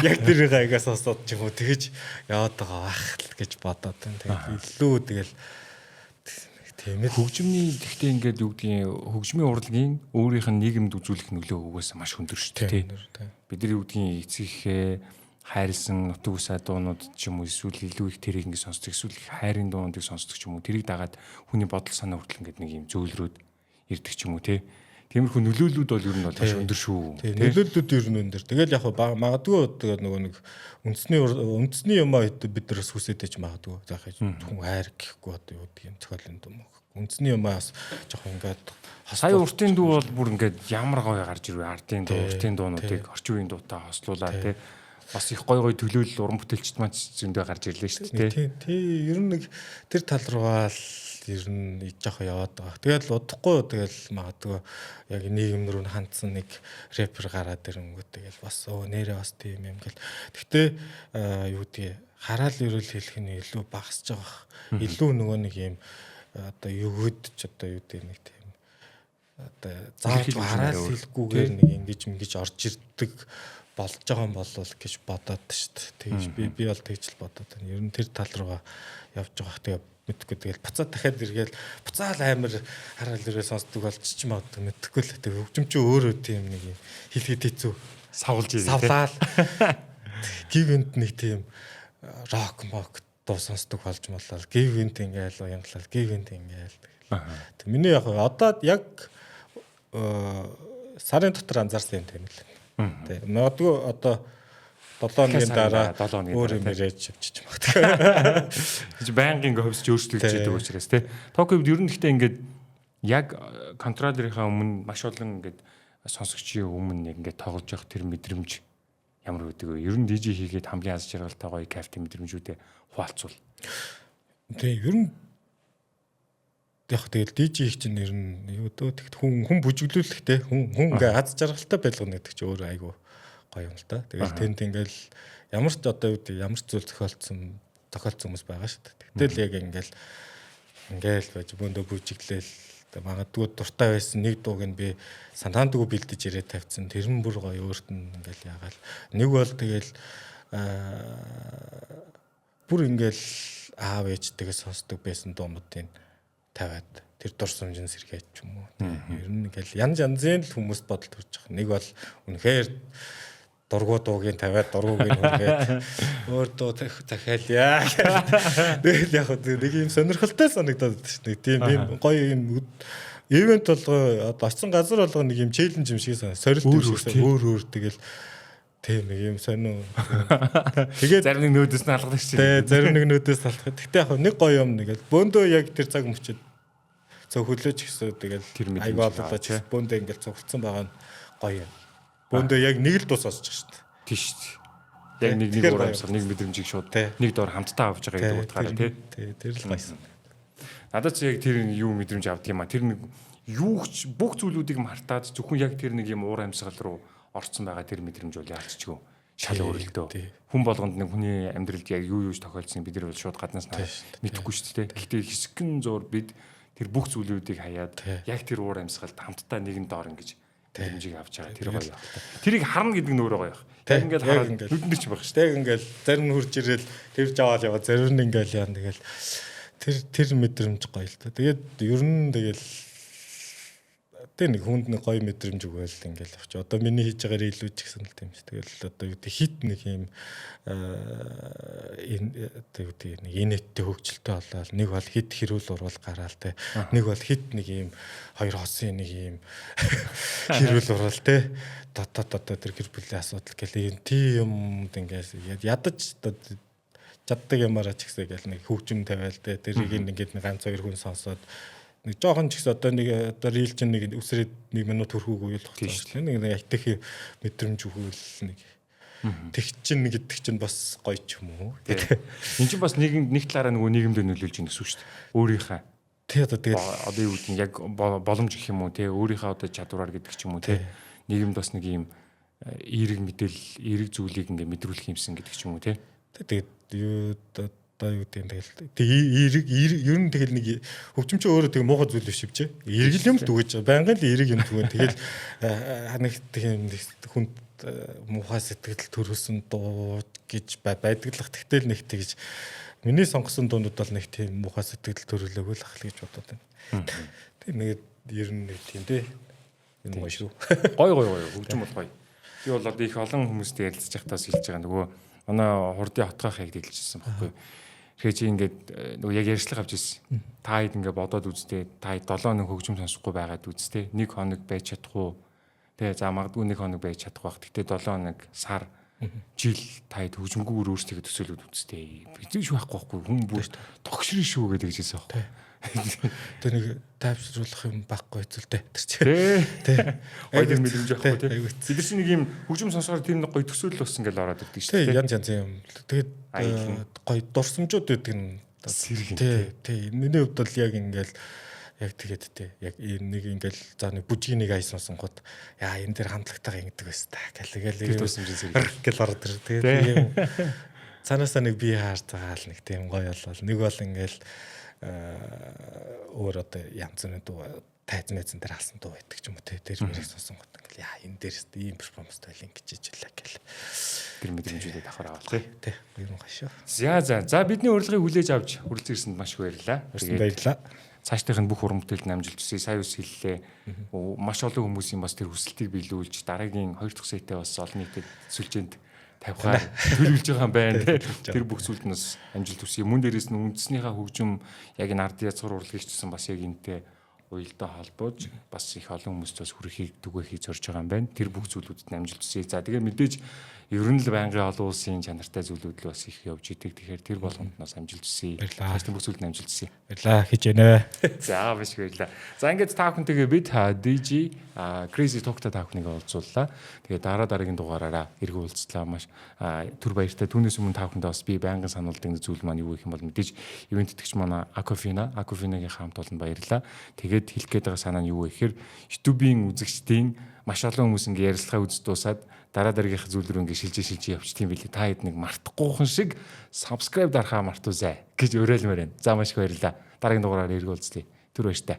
яг тэрийг аягаа сонсоод ч юм уу тэгэж яваад байгаа байх гэж бодоод байна. Тэгээд илүү тэгэл тийм ээ хөгжмийн тэгтээ ингээд юу гэдгийг хөгжмийн урлагийн өөрийнх нь нийгэмд үзүүлэх нөлөө угаасаа маш өндөр шүү дээ. Бид нар юу гэдгийг эцгийнхээ хайрлсан нутаг усаа дуунууд ч юм уу эсвэл илүү их тэрийг ингэ сонсдог эсвэл хайрын дуунуудыг сонсдог ч юм уу тэрийг дагаад хүний бодол санаа хүртэл ингэ нэг юм зөөлрөөд ирдэг ч юм уу тиймэрхүү нөлөөллүүд бол ер нь бол маш өндөр шүү. Нөлөөллүүд ер нь өндөр. Тэгэл яг магадгүй нөгөө нэг үндэсний юмаа бид нар сүсээд ич магадгүй. Захиж хүн хайр гэхгүй одоо юу гэдэг юм цохиолын дуу. Үндэсний юмаас жоохон ингээд сая уртын дуу бол бүр ингээд ямар гоё гарч ирвэ ардын дуу уртын дуунуудыг орчин үеийн дуутай хослуулаад бас их гой төлөөлөл уран бүтээлчд маань зөндөө гарч ирлээ шүү дээ. Тий, ер нь нэг тэр тал руугаа л ер нь жоохон яваад байгаа. Тэгэл удахгүй тэгэл магадгүй яг нийгэм рүү хандсан нэг рэпер гараад ирэнгүүт тэгэл бас нэрээ бас тийм юм гэл. Гэхдээ юу гэдэг хараал ерөөл хэлэх нь илүү багасж байгаа. Илүү нөгөө нэг юм одоо юу хөдч одоо юу гэдэг нэг тийм одоо зааж хараал хэлэхгүйгээр нэг ингэж орж ирдэг болж байгаа юм болов гэж бодоод шүү дээ. Тэгж би бол тэгж л бодоод байна. Ер нь тэр тал руугаа явж байгаа. Тэгээ мэдхгүй тэгэл буцаад дахиад эргээл буцаал амар хараал ирээ сонсдог болчих ч магадгүй мэдхгүй л. Тэгээ хөгжимч өөрөө тийм нэг юм хэлгээд хэцүү савлж ирээ. Савлаал. Гивэнд нэг тийм рок мок дуу сонсдог болж молол. Гивэнд ингээл уянгалал. Гивэнд ингээл. Тэг миний яг одоо яг сарын дотор анзаарсан юм тийм л. Тэг. Магадгүй одоо 7 өдрийн дараа өөр юм ирээж авчиж магадгүй. Гэж байнгын хөвсч өөрчлөгдөж байдаг учраас тий. Токиод ер нь гэхдээ ингээд яг контроллерийнхаа өмнө маш олон ингээд сонсогчийн өмнө ингээд тоглож явах тэр мэдрэмж ямар байдаг вэ? Ер нь DJ хийгээд хамгийн аз жаргалтай гоё кайфтай мэдрэмжүүдээ хуваалцвал. Тэг. Ер нь яг тэгэл DJ хийх чинь ер нь юу дөө тэгт хүн бүжиглүүлэх те хүн ингээ аз жаргалтай байлгана гэдэг чинь өөр айгу гоё юм л да. Тэгэл тэнд ингээл ямар ч одоо ямар ч зүйл тохиолдсон хүмүүс байгаа шүү дээ. Тэгтэл яг ингээл байж бөөндөө бүжиглээл магадгүй дуртай байсан нэг дууг нь би санаандгүй бэлдэж ирээд тавьсан. Тэр нь бүр гоё өөрт нь ингээл ягаал. Нэг бол тэгэл бүр ингээл аав ээжтэйгээ сонсдог байсан дуумуудын тавиад тэр дурсамжин сэргээд ч юм уу. Ер нь ингээл янзын л хүмүүс бодол төрж байгаа. Нэг бол үнэхээр дургуу дуугийн тавиад дургуугийн хүргээд өөр дуу дахиад яа. Тэгэл яг нэг юм сонирхолтой санагдаад шүү дээ. Тийм гоё юм ивент болгоо одоо очсон газар болгоо нэг юм челленж юм шиг сорилт юм шиг өөр тэгэл тийм нэг юм сонио. Тэгээд зарим нэг нүүдээс нь алгадаг шүү дээ. Зарим нэг нүүдээс алгах. Гэхдээ яг нэг гоё юм нэгэл бөөндөө яг тэр цаг мөчөд цөөхөлөөч гэсэн тэгэл тэр мэдрэмж айгаалаа ч бөөндөө ингээл цогцсон байгаа нь гоё юм. Бөөндөө яг нэг л дуу сонсож шүү дээ. Тийш шүү дээ. Яг нэг урамсгал нэг мэдрэмжийг шууд нэг доор хамтдаа авч байгаа гэдэг утгаараа тий. Тэр л байсан. Надад ч яг тэр юу мэдрэмж авдаг юм а. Тэр нэг юуч бүх зүйлүүдийг мартаад зөвхөн яг тэр нэг юм уур амьсгал руу орцсон байгаа тэр мэдрэмж бол яалцчихгүй шал өөрлөлтөө. Хүн болгонд нэг хүний амьдралд яг юу тохиолдсныг бид нар бол шууд гаднаас мэдэхгүй шүү дээ. Гэхдээ хэсгэн зур бид тэр бүх зүйлүүдийг хаяад яг тэр уур амьсгалд хамтдаа нэгэн доор ингэж мэдрэмжийг авч байгаа. Тэр гоё. Тэрийг харна гэдэг нь өөрөө гоё. Яг ингээд хараад нүдэнд ч байх шүү дээ. Яг ингээд зарим нь хурж ирэл тэр жаваал яваа зарим нь ингээд яа тэгэл тэр мэдрэмж гоё л та. Тэгээд ер нь тэгэл тэг нэг хүнд нэг гоё мэдрэмж өгөөл ингээл авч. Одоо миний хийж байгаагаар илүү ч гэсэн л тийм ш. Тэгэл одоо юу гэх хит нэг юм тэг нэг инэттэй хөгжилтэй болоод нэг бол хит хэрүүл урвал гараал те. Нэг бол хит нэг юм хоёр хосын нэг юм хэрүүл урвал те. Дотоо тэр гэр бүлийн асуудал гэл тийм юмд ингээд ядаж чаддаг юмараа ч гэсэн ингээл нэг хөгжим тавиал те тэрийг ингээд нэг ганц хоёр хүн сонсоод нэг жоохон ч гэсэн одоо нэг одоо рил чинь нэг үсрээд 1 минут хүрхүүгүй л болчихсон. Нэг ятих мэдрэмж өгвөл нэг тэгчин гэдэг чинь бас гоё ч юм уу. Энд чинь бас нэг талаараа нөгөө нийгэмд нөлөөлж ийн гэсэн үг шүү дээ. Өөрийнхөө тий одоо тэгэл одоо юу гэдэг нь яг боломж гэх юм уу те өөрийнхөө одоо чадвараар гэдэг ч юм уу те нийгэмд бас нэг юм эерэг мэдээлэл эерэг зүйлийг ингээ мэдрүүлэх юмсан гэдэг ч юм уу те. Тэгээд юу одоо юу гэдэг нь тэгэл ер нь тэгэл нэг хөгжимч өөрөө тэг муухай зүйл биш ч эерэг юм дүгэж байнгын л эерэг юм дүгэн тэгэл нэг тийм хүн муухай сэтгэл төрүүлсэн дуу гэж байдаг л ах. Тэгтэл нэг тэгж миний сонгосон дуунууд бол нэг тийм муухай сэтгэл төрүүлээгүй л ах л гэж бодоод байна. Тэг нэг ер нь нэг тийм те энэ гоё шүү. Гоё хөгжим бол гоё. Би бол одоо их олон хүмүүстэй ярилцж байхдаа хэлж байгаа нөгөө манай хурдын хотгоох яг дэлжсэн байхгүй. Тэгэхээр чи ингээд нөгөө яг ярьцлага авч ирсэн. Та хэд ингээд бодоод үзтээ та 7 хоног хөгжим сонсохгүй байгаад үзтээ. 1 хоног байж чадахгүй. Тэгээ за магадгүй 1 хоног байж чадахгүй бах. Гэтэ 7 хоног сар жил та хэд хөгжимгүйгээр өөрсдөө төсөөлөд үзтээ. Бидэж байхгүй хүн бүр тогшрын шүү гэдэг хэлсэн байхгүй. Тэр нэг тайвшруулах юм байхгүй зүйлтэй тэр чи. Тэ. Гоё мэдрэмж авахгүй тий. Бид чинь нэг юм хөгжим сонсохоор тэр нэг гоё төсөөлөл болсон гэж ороод ирдэг шүү дээ. Янз юм. Тэгээд гоё дурсамжууд гэдэг нь сэргэн. Тий. Миний хувьд бол яг ингээл яг тэгээд тий. Яг нэг ингээл за нэг бүжгийн нэг ай сонсонгууд яа энэ дээр хамтлагтайгаа ингэдэг байсан та гэлгээл гэл ороод ир. Тэгээд цаанаасаа нэг би хаарж байгаа л нэг тийм гоё болол. Нэг бол ингээл өөр одоо янз бүрийн дуу тайз мэзэн дээр алсан дуу байдаг ч юм уу те тэр мэрийг сонсон гот ингээл яа энэ дээрс ийм перформанс байл ингэж ижлээ гэл тэр мэдрэмжүүдэд давхар авал те юм гашаа. За бидний урилгыг хүлээж авч хүрэлцэн ирсэнд маш их баярлалаа. Баярлалаа. Цаашдынх нь бүх уран бүтээлд амжилт хүсье. Сая ус хэллээ. Маш олон хүмүүсийн бас тэр хүсэлтийг биелүүлж дараагийн 2 дахь саятай бас олон нийтэд сүлжээнд тавихаар төлөвлөж байгаа юм байна. Тэр бүх зүйлд нь бас амжилт хүсье. Мөн дээрээс нь үндэснийхээ хөгжим яг энэ ард язгуур урлагч гэсэн бас яг энэтэй уялдаа холбоож бас их олон хүмүүст бас хүрэхийг түгээхийг зорж байгаа юм байна. Тэр бүх зүйлүүдэд нь амжилт хүсье. За тэгээ мэдээж ер нь л байнгын олон улсын чанартай зүйлүүд л бас их явж идэг. Тэгэхээр тэр болгонд нь бас амжилт хүсье. Цаашдын бүх зүйлд нь амжилт хүсье. Баярлаа хийж байна. За маш баярлалаа. За ингээд та бүхэнтэйгээ бид DJ Crazy Talk-та та бүхнийг олзууллаа. Тэгээ дараагийн дугаараараа эргэн уулзлаа. Маш түр баяртай. Түүнээс өмнө та бүхэндээ бас би байнгын сануулдаг зүйл маань юу гэх юм бол мэдээж ивент итгэгч манай Акофинагийн хамт олон баярлалаа. Тэгээд хэлэх гээд байгаа санаа нь юу вэ гэхээр YouTube-ийн үзэгчдийн маш олон хүмүүс ингээ ярилцлага үзэж дуусаад дараагийнх зүйл рүү ингээ шилжиж явчих тийм билээ. Та хэд нэг мартахгүйхэн шиг subscribe дарахаа мартуузай гэж уриалмаар байна. За маш их баярлалаа. Дараагийн дугаараар эргүүлцлээ. Түр баяртай.